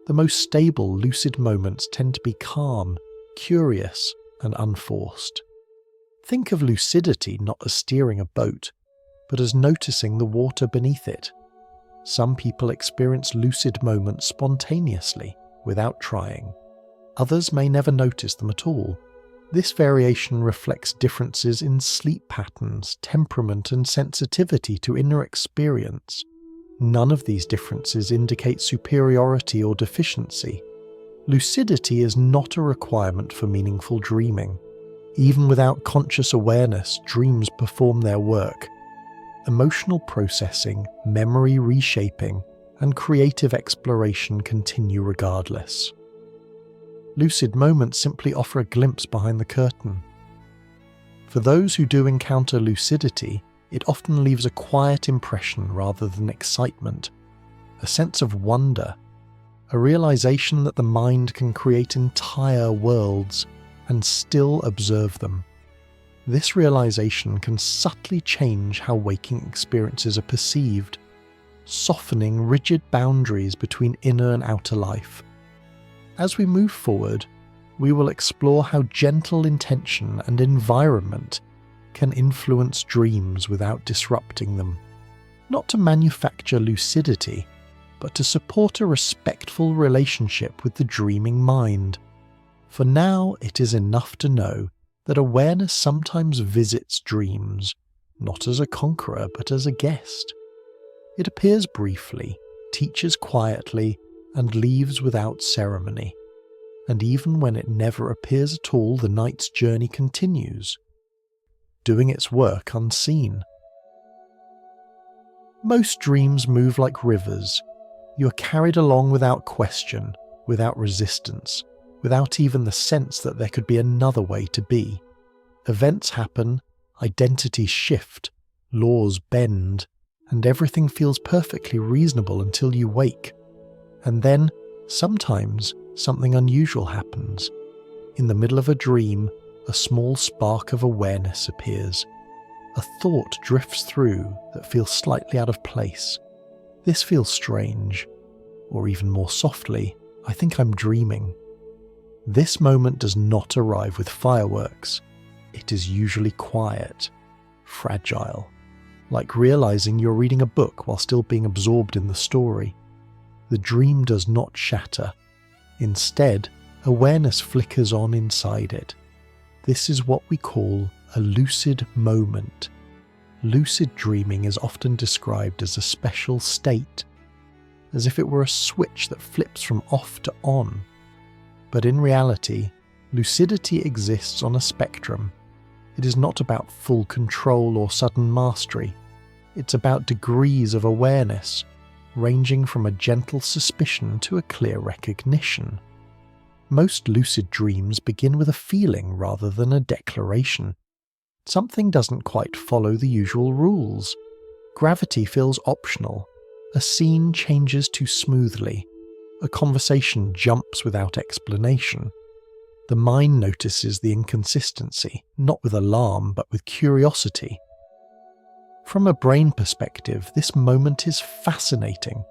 S1: The most stable lucid moments tend to be calm, curious, and unforced. Think of lucidity not as steering a boat, but as noticing the water beneath it. Some people experience lucid moments spontaneously, without trying. Others may never notice them at all. This variation reflects differences in sleep patterns, temperament, and sensitivity to inner experience. None of these differences indicate superiority or deficiency. Lucidity is not a requirement for meaningful dreaming. Even without conscious awareness, dreams perform their work. Emotional processing, memory reshaping, and creative exploration continue regardless. Lucid moments simply offer a glimpse behind the curtain. For those who do encounter lucidity, it often leaves a quiet impression rather than excitement, a sense of wonder, a realization that the mind can create entire worlds and still observe them. This realization can subtly change how waking experiences are perceived, softening rigid boundaries between inner and outer life. As we move forward, we will explore how gentle intention and environment can influence dreams without disrupting them, not to manufacture lucidity, but to support a respectful relationship with the dreaming mind. For now, it is enough to know that awareness sometimes visits dreams, not as a conqueror but as a guest. It appears briefly, teaches quietly, and leaves without ceremony. And even when it never appears at all, the night's journey continues, doing its work unseen. Most dreams move like rivers. You are carried along without question, without resistance, without even the sense that there could be another way to be. Events happen, identities shift, laws bend, and everything feels perfectly reasonable until you wake. And then, sometimes, something unusual happens. In the middle of a dream, a small spark of awareness appears. A thought drifts through that feels slightly out of place. This feels strange, or even more softly, I think I'm dreaming. This moment does not arrive with fireworks. It is usually quiet, fragile, like realizing you're reading a book while still being absorbed in the story. The dream does not shatter. Instead, awareness flickers on inside it. This is what we call a lucid moment. Lucid dreaming is often described as a special state, as if it were a switch that flips from off to on. But in reality, lucidity exists on a spectrum. It is not about full control or sudden mastery. It's about degrees of awareness, ranging from a gentle suspicion to a clear recognition. Most lucid dreams begin with a feeling rather than a declaration. Something doesn't quite follow the usual rules. Gravity feels optional. A scene changes too smoothly. A conversation jumps without explanation. The mind notices the inconsistency, not with alarm, but with curiosity. From a brain perspective, this moment is fascinating.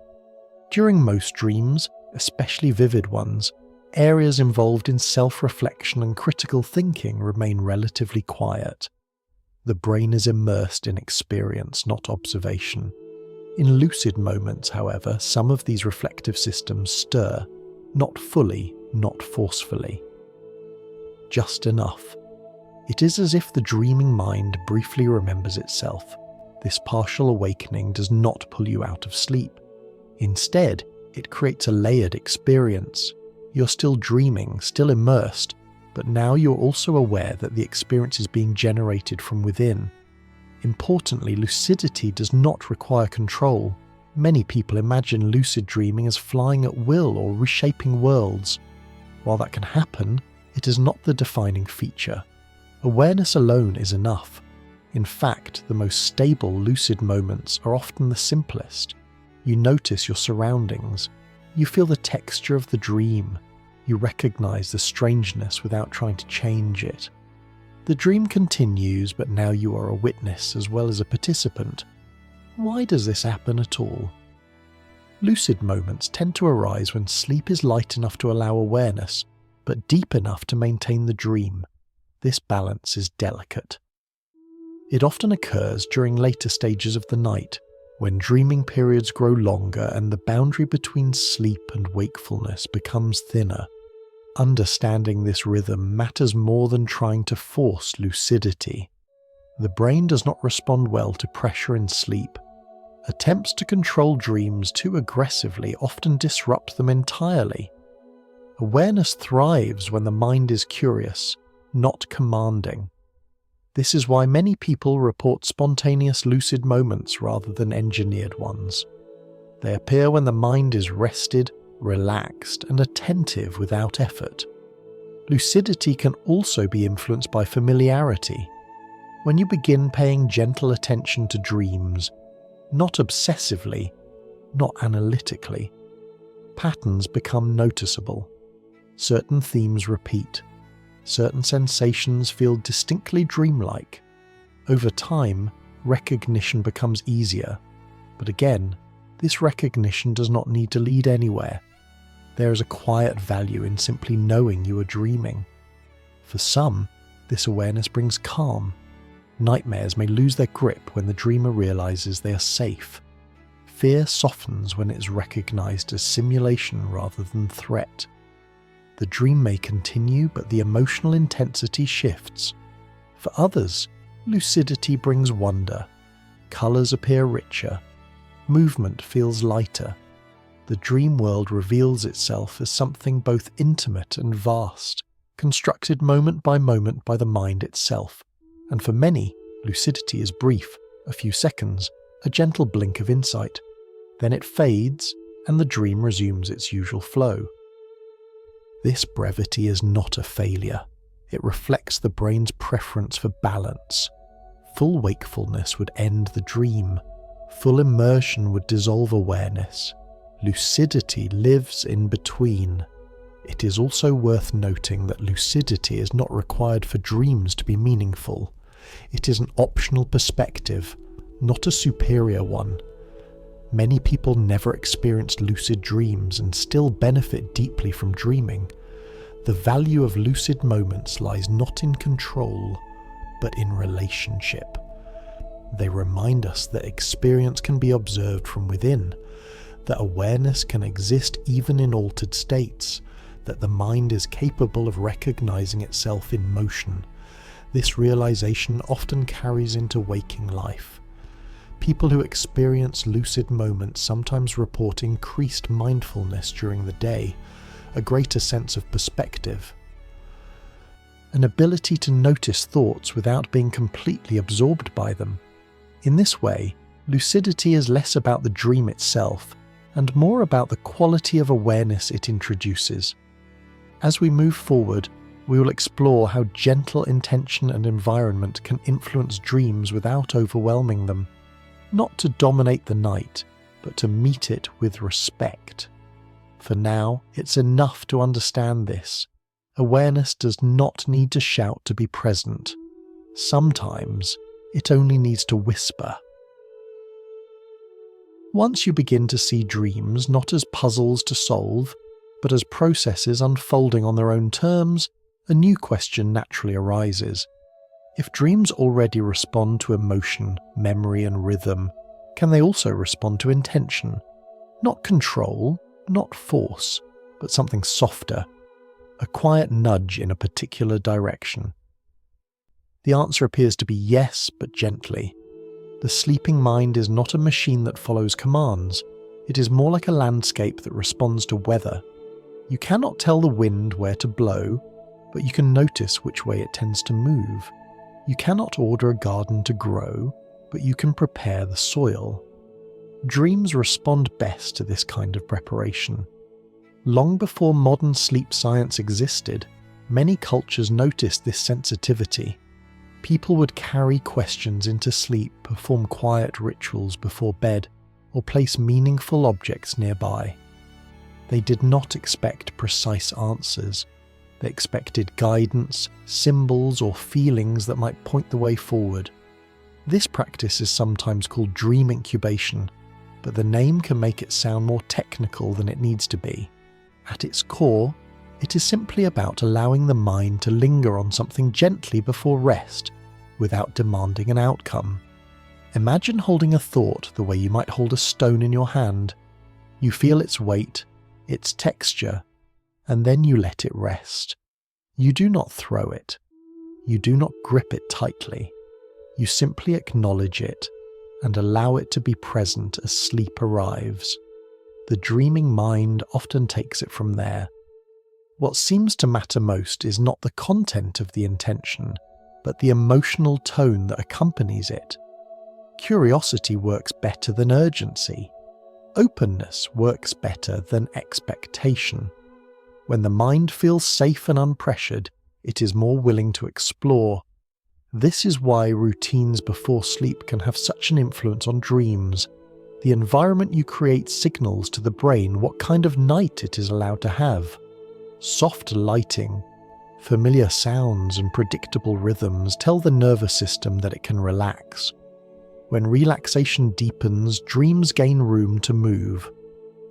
S1: During most dreams, especially vivid ones, areas involved in self-reflection and critical thinking remain relatively quiet. The brain is immersed in experience, not observation. In lucid moments, however, some of these reflective systems stir, not fully, not forcefully. Just enough. It is as if the dreaming mind briefly remembers itself. This partial awakening does not pull you out of sleep. Instead, it creates a layered experience. You're still dreaming, still immersed, but now you're also aware that the experience is being generated from within. Importantly, lucidity does not require control. Many people imagine lucid dreaming as flying at will or reshaping worlds. While that can happen, it is not the defining feature. Awareness alone is enough. In fact, the most stable lucid moments are often the simplest. You notice your surroundings. You feel the texture of the dream. You recognize the strangeness without trying to change it. The dream continues, but now you are a witness as well as a participant. Why does this happen at all? Lucid moments tend to arise when sleep is light enough to allow awareness, but deep enough to maintain the dream. This balance is delicate. It often occurs during later stages of the night, when dreaming periods grow longer and the boundary between sleep and wakefulness becomes thinner. Understanding this rhythm matters more than trying to force lucidity. The brain does not respond well to pressure in sleep. Attempts to control dreams too aggressively often disrupt them entirely. Awareness thrives when the mind is curious, not commanding. This is why many people report spontaneous lucid moments rather than engineered ones. They appear when the mind is rested, relaxed, and attentive without effort. Lucidity can also be influenced by familiarity. When you begin paying gentle attention to dreams, not obsessively, not analytically, patterns become noticeable. Certain themes repeat. Certain sensations feel distinctly dreamlike. Over time, recognition becomes easier. But again, this recognition does not need to lead anywhere. There is a quiet value in simply knowing you are dreaming. For some, this awareness brings calm. Nightmares may lose their grip when the dreamer realizes they are safe. Fear softens when it is recognized as simulation rather than threat. The dream may continue, but the emotional intensity shifts. For others, lucidity brings wonder. Colors appear richer. Movement feels lighter. The dream world reveals itself as something both intimate and vast, constructed moment by the mind itself. And for many, lucidity is brief, a few seconds, a gentle blink of insight. Then it fades, and the dream resumes its usual flow. This brevity is not a failure. It reflects the brain's preference for balance. Full wakefulness would end the dream. Full immersion would dissolve awareness. Lucidity lives in between. It is also worth noting that lucidity is not required for dreams to be meaningful. It is an optional perspective, not a superior one. Many people never experience lucid dreams and still benefit deeply from dreaming. The value of lucid moments lies not in control, but in relationship. They remind us that experience can be observed from within, that awareness can exist even in altered states, that the mind is capable of recognizing itself in motion. This realization often carries into waking life. People who experience lucid moments sometimes report increased mindfulness during the day, a greater sense of perspective, an ability to notice thoughts without being completely absorbed by them. In this way, lucidity is less about the dream itself and more about the quality of awareness it introduces. As we move forward, we will explore how gentle intention and environment can influence dreams without overwhelming them, not to dominate the night, but to meet it with respect. For now, it's enough to understand this. Awareness does not need to shout to be present. Sometimes, it only needs to whisper. Once you begin to see dreams not as puzzles to solve, but as processes unfolding on their own terms, a new question naturally arises. If dreams already respond to emotion, memory, and rhythm, can they also respond to intention? Not control, not force, but something softer, a quiet nudge in a particular direction. The answer appears to be yes, but gently. The sleeping mind is not a machine that follows commands. It is more like a landscape that responds to weather. You cannot tell the wind where to blow, but you can notice which way it tends to move. You cannot order a garden to grow, but you can prepare the soil. Dreams respond best to this kind of preparation. Long before modern sleep science existed, many cultures noticed this sensitivity. People would carry questions into sleep, perform quiet rituals before bed, or place meaningful objects nearby. They did not expect precise answers. They expected guidance, symbols, or feelings that might point the way forward. This practice is sometimes called dream incubation, but the name can make it sound more technical than it needs to be. At its core, it is simply about allowing the mind to linger on something gently before rest, without demanding an outcome. Imagine holding a thought the way you might hold a stone in your hand. You feel its weight, its texture, and then you let it rest. You do not throw it. You do not grip it tightly. You simply acknowledge it and allow it to be present as sleep arrives. The dreaming mind often takes it from there. What seems to matter most is not the content of the intention, but the emotional tone that accompanies it. Curiosity works better than urgency. Openness works better than expectation. When the mind feels safe and unpressured, it is more willing to explore. This is why routines before sleep can have such an influence on dreams. The environment you create signals to the brain what kind of night it is allowed to have. Soft lighting, familiar sounds, and predictable rhythms tell the nervous system that it can relax. When relaxation deepens, dreams gain room to move.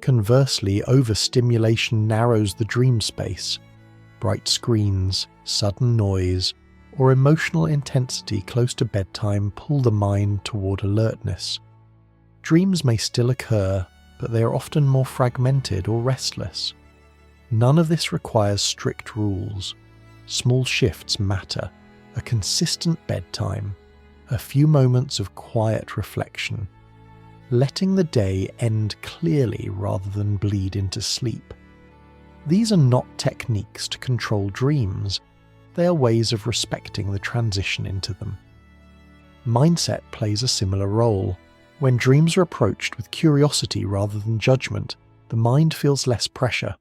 S1: Conversely, overstimulation narrows the dream space. Bright screens, sudden noise, or emotional intensity close to bedtime pull the mind toward alertness. Dreams may still occur, but they are often more fragmented or restless. None of this requires strict rules. Small shifts matter, a consistent bedtime, a few moments of quiet reflection, letting the day end clearly rather than bleed into sleep. These are not techniques to control dreams, they are ways of respecting the transition into them. Mindset plays a similar role. When dreams are approached with curiosity rather than judgment, the mind feels less pressure.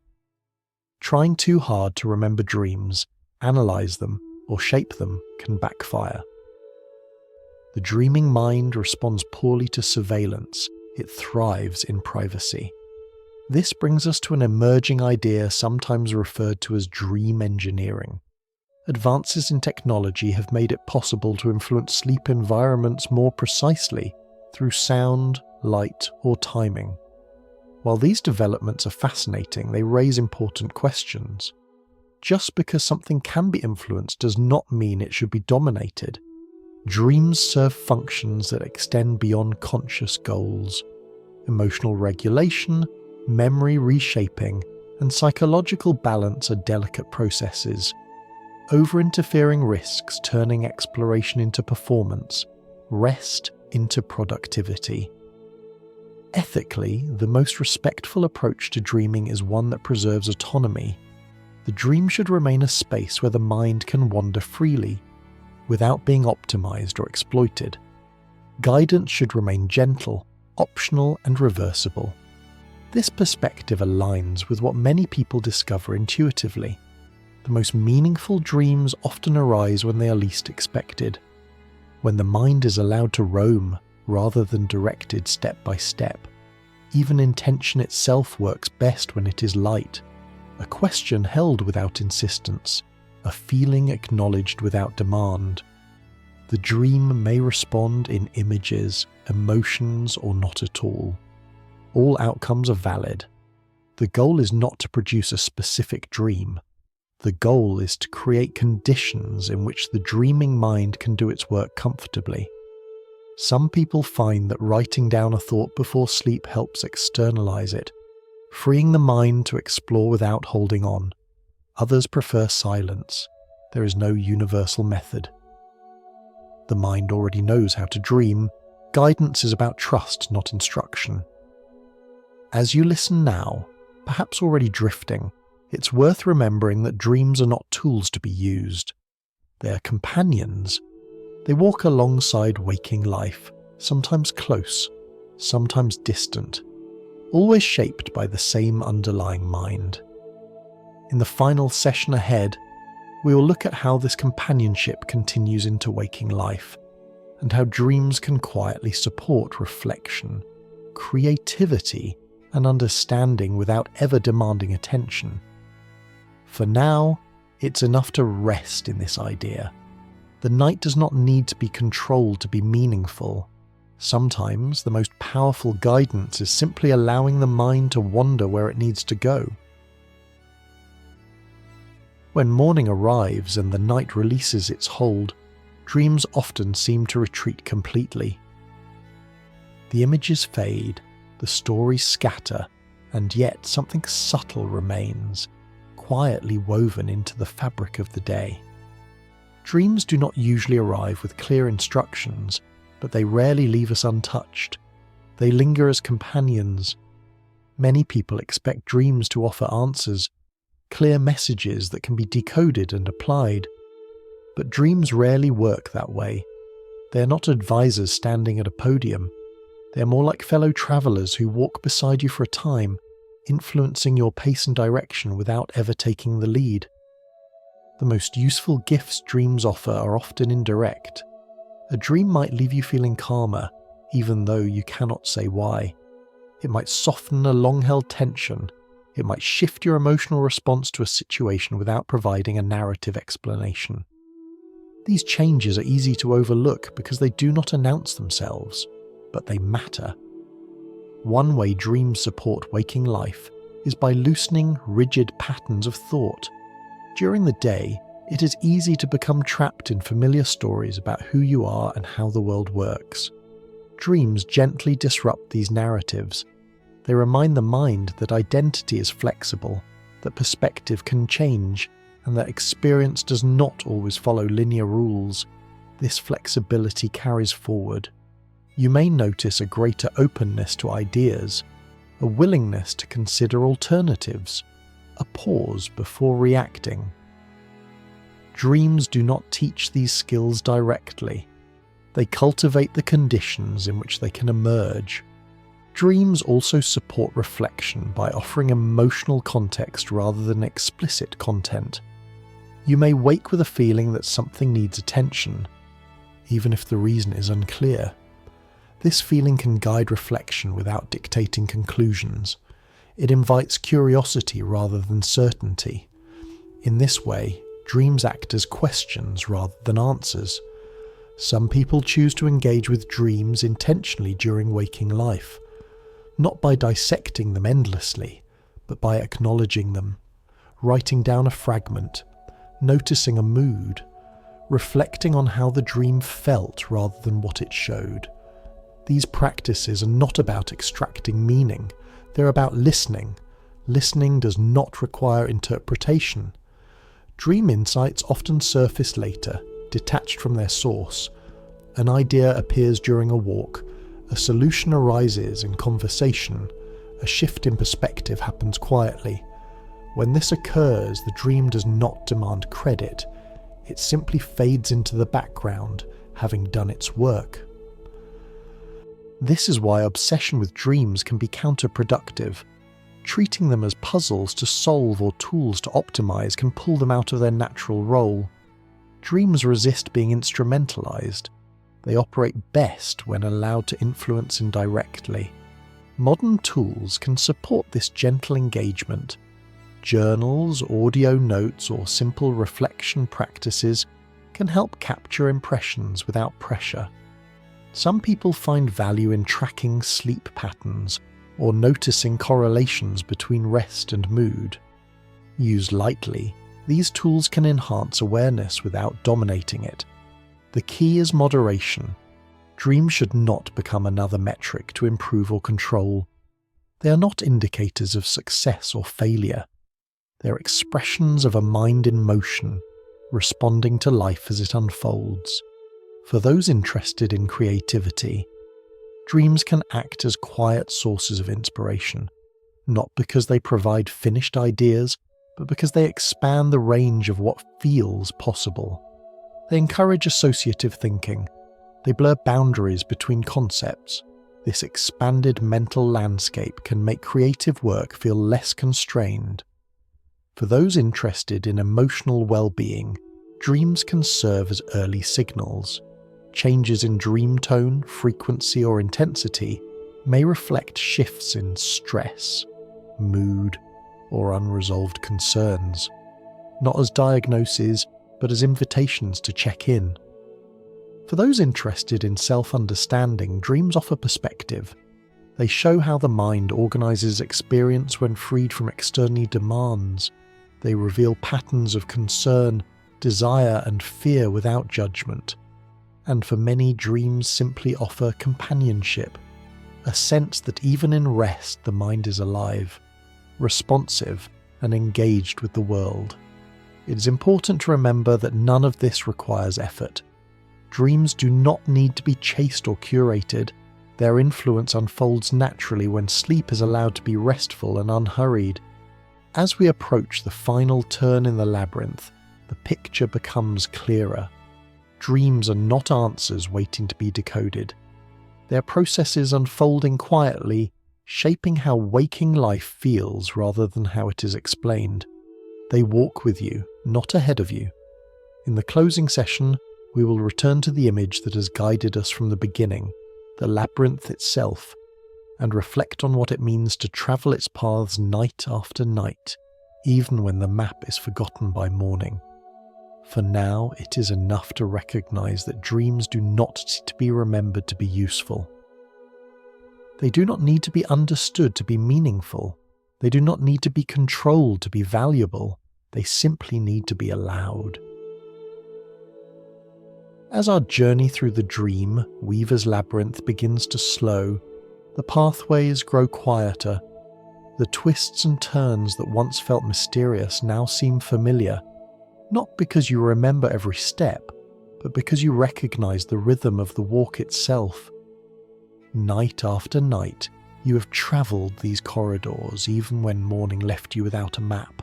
S1: Trying too hard to remember dreams, analyze them, or shape them can backfire. The dreaming mind responds poorly to surveillance, it thrives in privacy. This brings us to an emerging idea sometimes referred to as dream engineering. Advances in technology have made it possible to influence sleep environments more precisely through sound, light, or timing. While these developments are fascinating, they raise important questions. just because something can be influenced does not mean it should be dominated. Dreams serve functions that extend beyond conscious goals. Emotional regulation, memory reshaping, and psychological balance are delicate processes. Over-interfering risks turning exploration into performance, rest into productivity. Ethically, the most respectful approach to dreaming is one that preserves autonomy. The dream should remain a space where the mind can wander freely, without being optimized or exploited. Guidance should remain gentle, optional, and reversible. This perspective aligns with what many people discover intuitively. The most meaningful dreams often arise when they are least expected, when the mind is allowed to roam rather than directed step by step. Even intention itself works best when it is light, a question held without insistence, a feeling acknowledged without demand. The dream may respond in images, emotions, or not at all. All outcomes are valid. The goal is not to produce a specific dream. The goal is to create conditions in which the dreaming mind can do its work comfortably. Some people find that writing down a thought before sleep helps externalize it, freeing the mind to explore without holding on. Others prefer silence. There is no universal method. The mind already knows how to dream. Guidance is about trust, not instruction. As you listen now, perhaps already drifting, it's worth remembering that dreams are not tools to be used. They are companions. They walk alongside waking life, sometimes close, sometimes distant, always shaped by the same underlying mind. In the final session ahead, we will look at how this companionship continues into waking life, and how dreams can quietly support reflection, creativity, and understanding without ever demanding attention. For now, it's enough to rest in this idea. The night does not need to be controlled to be meaningful. Sometimes the most powerful guidance is simply allowing the mind to wander where it needs to go. When morning arrives and the night releases its hold, dreams often seem to retreat completely. The images fade, the stories scatter, and yet something subtle remains, quietly woven into the fabric of the day. Dreams do not usually arrive with clear instructions, but they rarely leave us untouched. They linger as companions. Many people expect dreams to offer answers, clear messages that can be decoded and applied. But dreams rarely work that way. They are not advisors standing at a podium. They are more like fellow travelers who walk beside you for a time, influencing your pace and direction without ever taking the lead. The most useful gifts dreams offer are often indirect. A dream might leave you feeling calmer, even though you cannot say why. It might soften a long-held tension. It might shift your emotional response to a situation without providing a narrative explanation. These changes are easy to overlook because they do not announce themselves, but they matter. One way dreams support waking life is by loosening rigid patterns of thought. During the day, it is easy to become trapped in familiar stories about who you are and how the world works. Dreams gently disrupt these narratives. They remind the mind that identity is flexible, that perspective can change, and that experience does not always follow linear rules. This flexibility carries forward. You may notice a greater openness to ideas, a willingness to consider alternatives, a pause before reacting. Dreams do not teach these skills directly. They cultivate the conditions in which they can emerge. Dreams also support reflection by offering emotional context rather than explicit content. You may wake with a feeling that something needs attention, even if the reason is unclear. This feeling can guide reflection without dictating conclusions. It invites curiosity rather than certainty. In this way, dreams act as questions rather than answers. Some people choose to engage with dreams intentionally during waking life, not by dissecting them endlessly, but by acknowledging them. writing down a fragment, noticing a mood, reflecting on how the dream felt rather than what it showed. These practices are not about extracting meaning, they're about listening. Listening does not require interpretation. Dream insights often surface later, detached from their source. An idea appears during a walk, a solution arises in conversation, a shift in perspective happens quietly. When this occurs, the dream does not demand credit. It simply fades into the background, having done its work. This is why obsession with dreams can be counterproductive. Treating them as puzzles to solve or tools to optimize can pull them out of their natural role. Dreams resist being instrumentalized. They operate best when allowed to influence indirectly. Modern tools can support this gentle engagement. Journals, audio notes, or simple reflection practices can help capture impressions without pressure. Some people find value in tracking sleep patterns or noticing correlations between rest and mood. Used lightly, these tools can enhance awareness without dominating it. The key is moderation. Dreams should not become another metric to improve or control. They are not indicators of success or failure. They're expressions of a mind in motion, responding to life as it unfolds. For those interested in creativity, dreams can act as quiet sources of inspiration, not because they provide finished ideas, but because they expand the range of what feels possible. They encourage associative thinking. They blur boundaries between concepts. This expanded mental landscape can make creative work feel less constrained. For those interested in emotional well-being, dreams can serve as early signals. Changes in dream tone, frequency, or intensity may reflect shifts in stress, mood, or unresolved concerns, not as diagnoses, but as invitations to check in. For those interested in self-understanding, dreams offer perspective. They show how the mind organizes experience when freed from external demands. They reveal patterns of concern, desire, and fear without judgment. And for many, dreams simply offer companionship, a sense that even in rest the mind is alive, responsive, and engaged with the world. It is important to remember that none of this requires effort. Dreams do not need to be chased or curated. Their influence unfolds naturally when sleep is allowed to be restful and unhurried. As we approach the final turn in the labyrinth, the picture becomes clearer. Dreams are not answers waiting to be decoded. They are processes unfolding quietly, shaping how waking life feels rather than how it is explained. They walk with you, not ahead of you. In the closing session, we will return to the image that has guided us from the beginning, the labyrinth itself, and reflect on what it means to travel its paths night after night, even when the map is forgotten by morning. For now, it is enough to recognize that dreams do not need to be remembered to be useful. They do not need to be understood to be meaningful. They do not need to be controlled to be valuable. They simply need to be allowed. As our journey through the dream, Weaver's Labyrinth, begins to slow, the pathways grow quieter. The twists and turns that once felt mysterious now seem familiar. Not because you remember every step, but because you recognize the rhythm of the walk itself. Night after night, you have travelled these corridors even when morning left you without a map.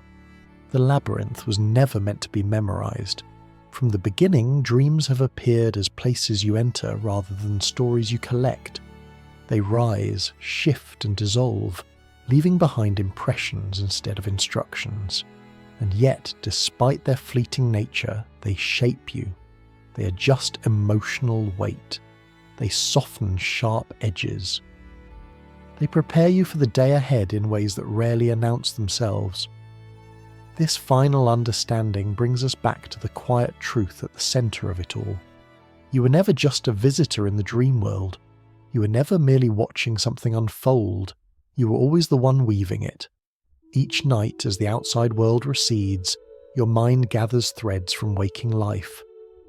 S1: The labyrinth was never meant to be memorized. From the beginning, dreams have appeared as places you enter rather than stories you collect. They rise, shift, and dissolve, leaving behind impressions instead of instructions. And yet, despite their fleeting nature, they shape you. They adjust emotional weight. They soften sharp edges. They prepare you for the day ahead in ways that rarely announce themselves. This final understanding brings us back to the quiet truth at the centre of it all. You were never just a visitor in the dream world. You were never merely watching something unfold. You were always the one weaving it. Each night, as the outside world recedes, your mind gathers threads from waking life.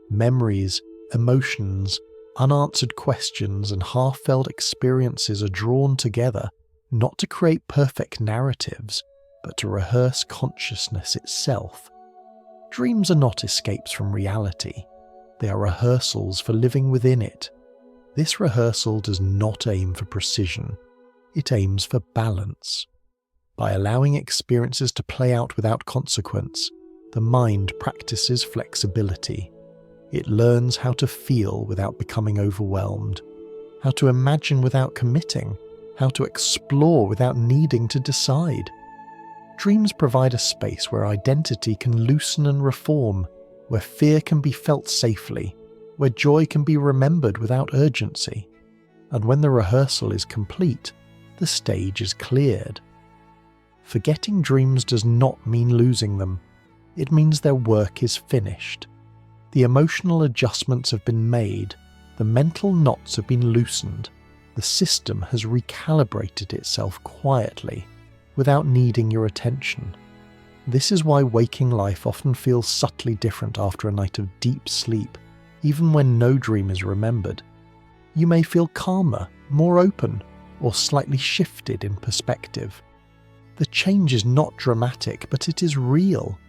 S1: Memories, emotions, unanswered questions, and half-felt experiences are drawn together, not to create perfect narratives, but to rehearse consciousness itself. Dreams are not escapes from reality. They are rehearsals for living within it. This rehearsal does not aim for precision. It aims for balance. By allowing experiences to play out without consequence, the mind practices flexibility. It learns how to feel without becoming overwhelmed, how to imagine without committing, how to explore without needing to decide. Dreams provide a space where identity can loosen and reform, where fear can be felt safely, where joy can be remembered without urgency. And when the rehearsal is complete, the stage is cleared. Forgetting dreams does not mean losing them. It means their work is finished. The emotional adjustments have been made, the mental knots have been loosened, the system has recalibrated itself quietly, without needing your attention. This is why waking life often feels subtly different after a night of deep sleep, even when no dream is remembered. You may feel calmer, more open, or slightly shifted in perspective. The change is not dramatic, but it is real.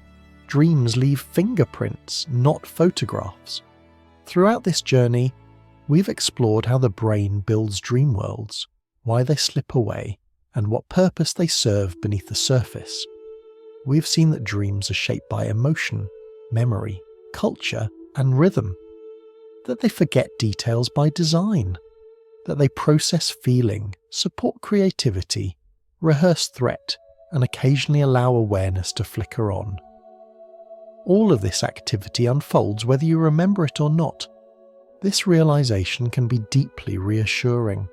S1: Dreams leave fingerprints, not photographs. Throughout this journey, we've explored how the brain builds dream worlds, why they slip away, and what purpose they serve beneath the surface. We've seen that dreams are shaped by emotion, memory, culture, and rhythm. That they forget details by design. That they process feeling, support creativity, rehearse threat, and occasionally allow awareness to flicker on. All of this activity unfolds whether you remember it or not. This realization can be deeply reassuring.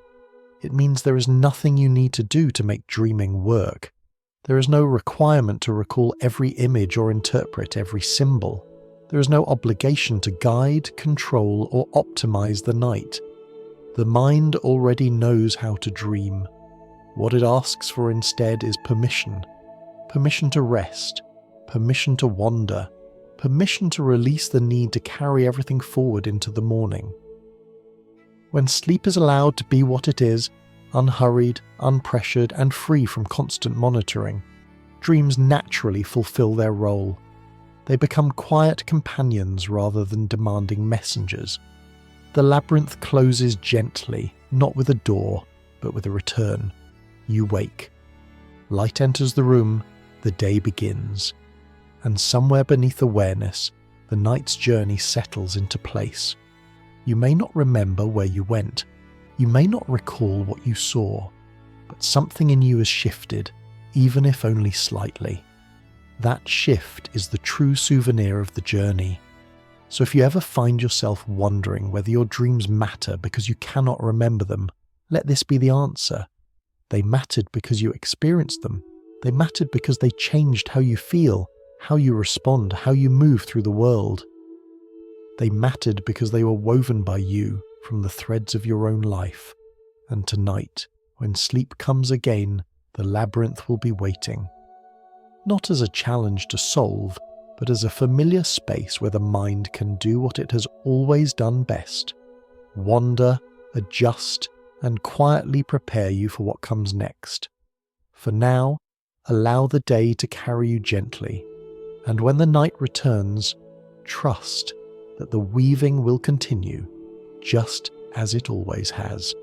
S1: It means there is nothing you need to do to make dreaming work. There is no requirement to recall every image or interpret every symbol. There is no obligation to guide, control, or optimize the night. The mind already knows how to dream. What it asks for instead is permission. Permission to rest. Permission to wander. Permission to release the need to carry everything forward into the morning. When sleep is allowed to be what it is, unhurried, unpressured, and free from constant monitoring, dreams naturally fulfill their role. They become quiet companions rather than demanding messengers. The labyrinth closes gently, not with a door, but with a return. You wake. Light enters the room, the day begins. And somewhere beneath awareness, the night's journey settles into place. You may not remember where you went. You may not recall what you saw, but something in you has shifted, even if only slightly. That shift is the true souvenir of the journey. So if you ever find yourself wondering whether your dreams matter because you cannot remember them, let this be the answer. They mattered because you experienced them. They mattered because they changed how you feel, how you respond, how you move through the world. They mattered because they were woven by you from the threads of your own life. And tonight, when sleep comes again, the labyrinth will be waiting. Not as a challenge to solve, but as a familiar space where the mind can do what it has always done best: wander, adjust, and quietly prepare you for what comes next. For now, allow the day to carry you gently, and when the night returns, trust that the weaving will continue, just as it always has.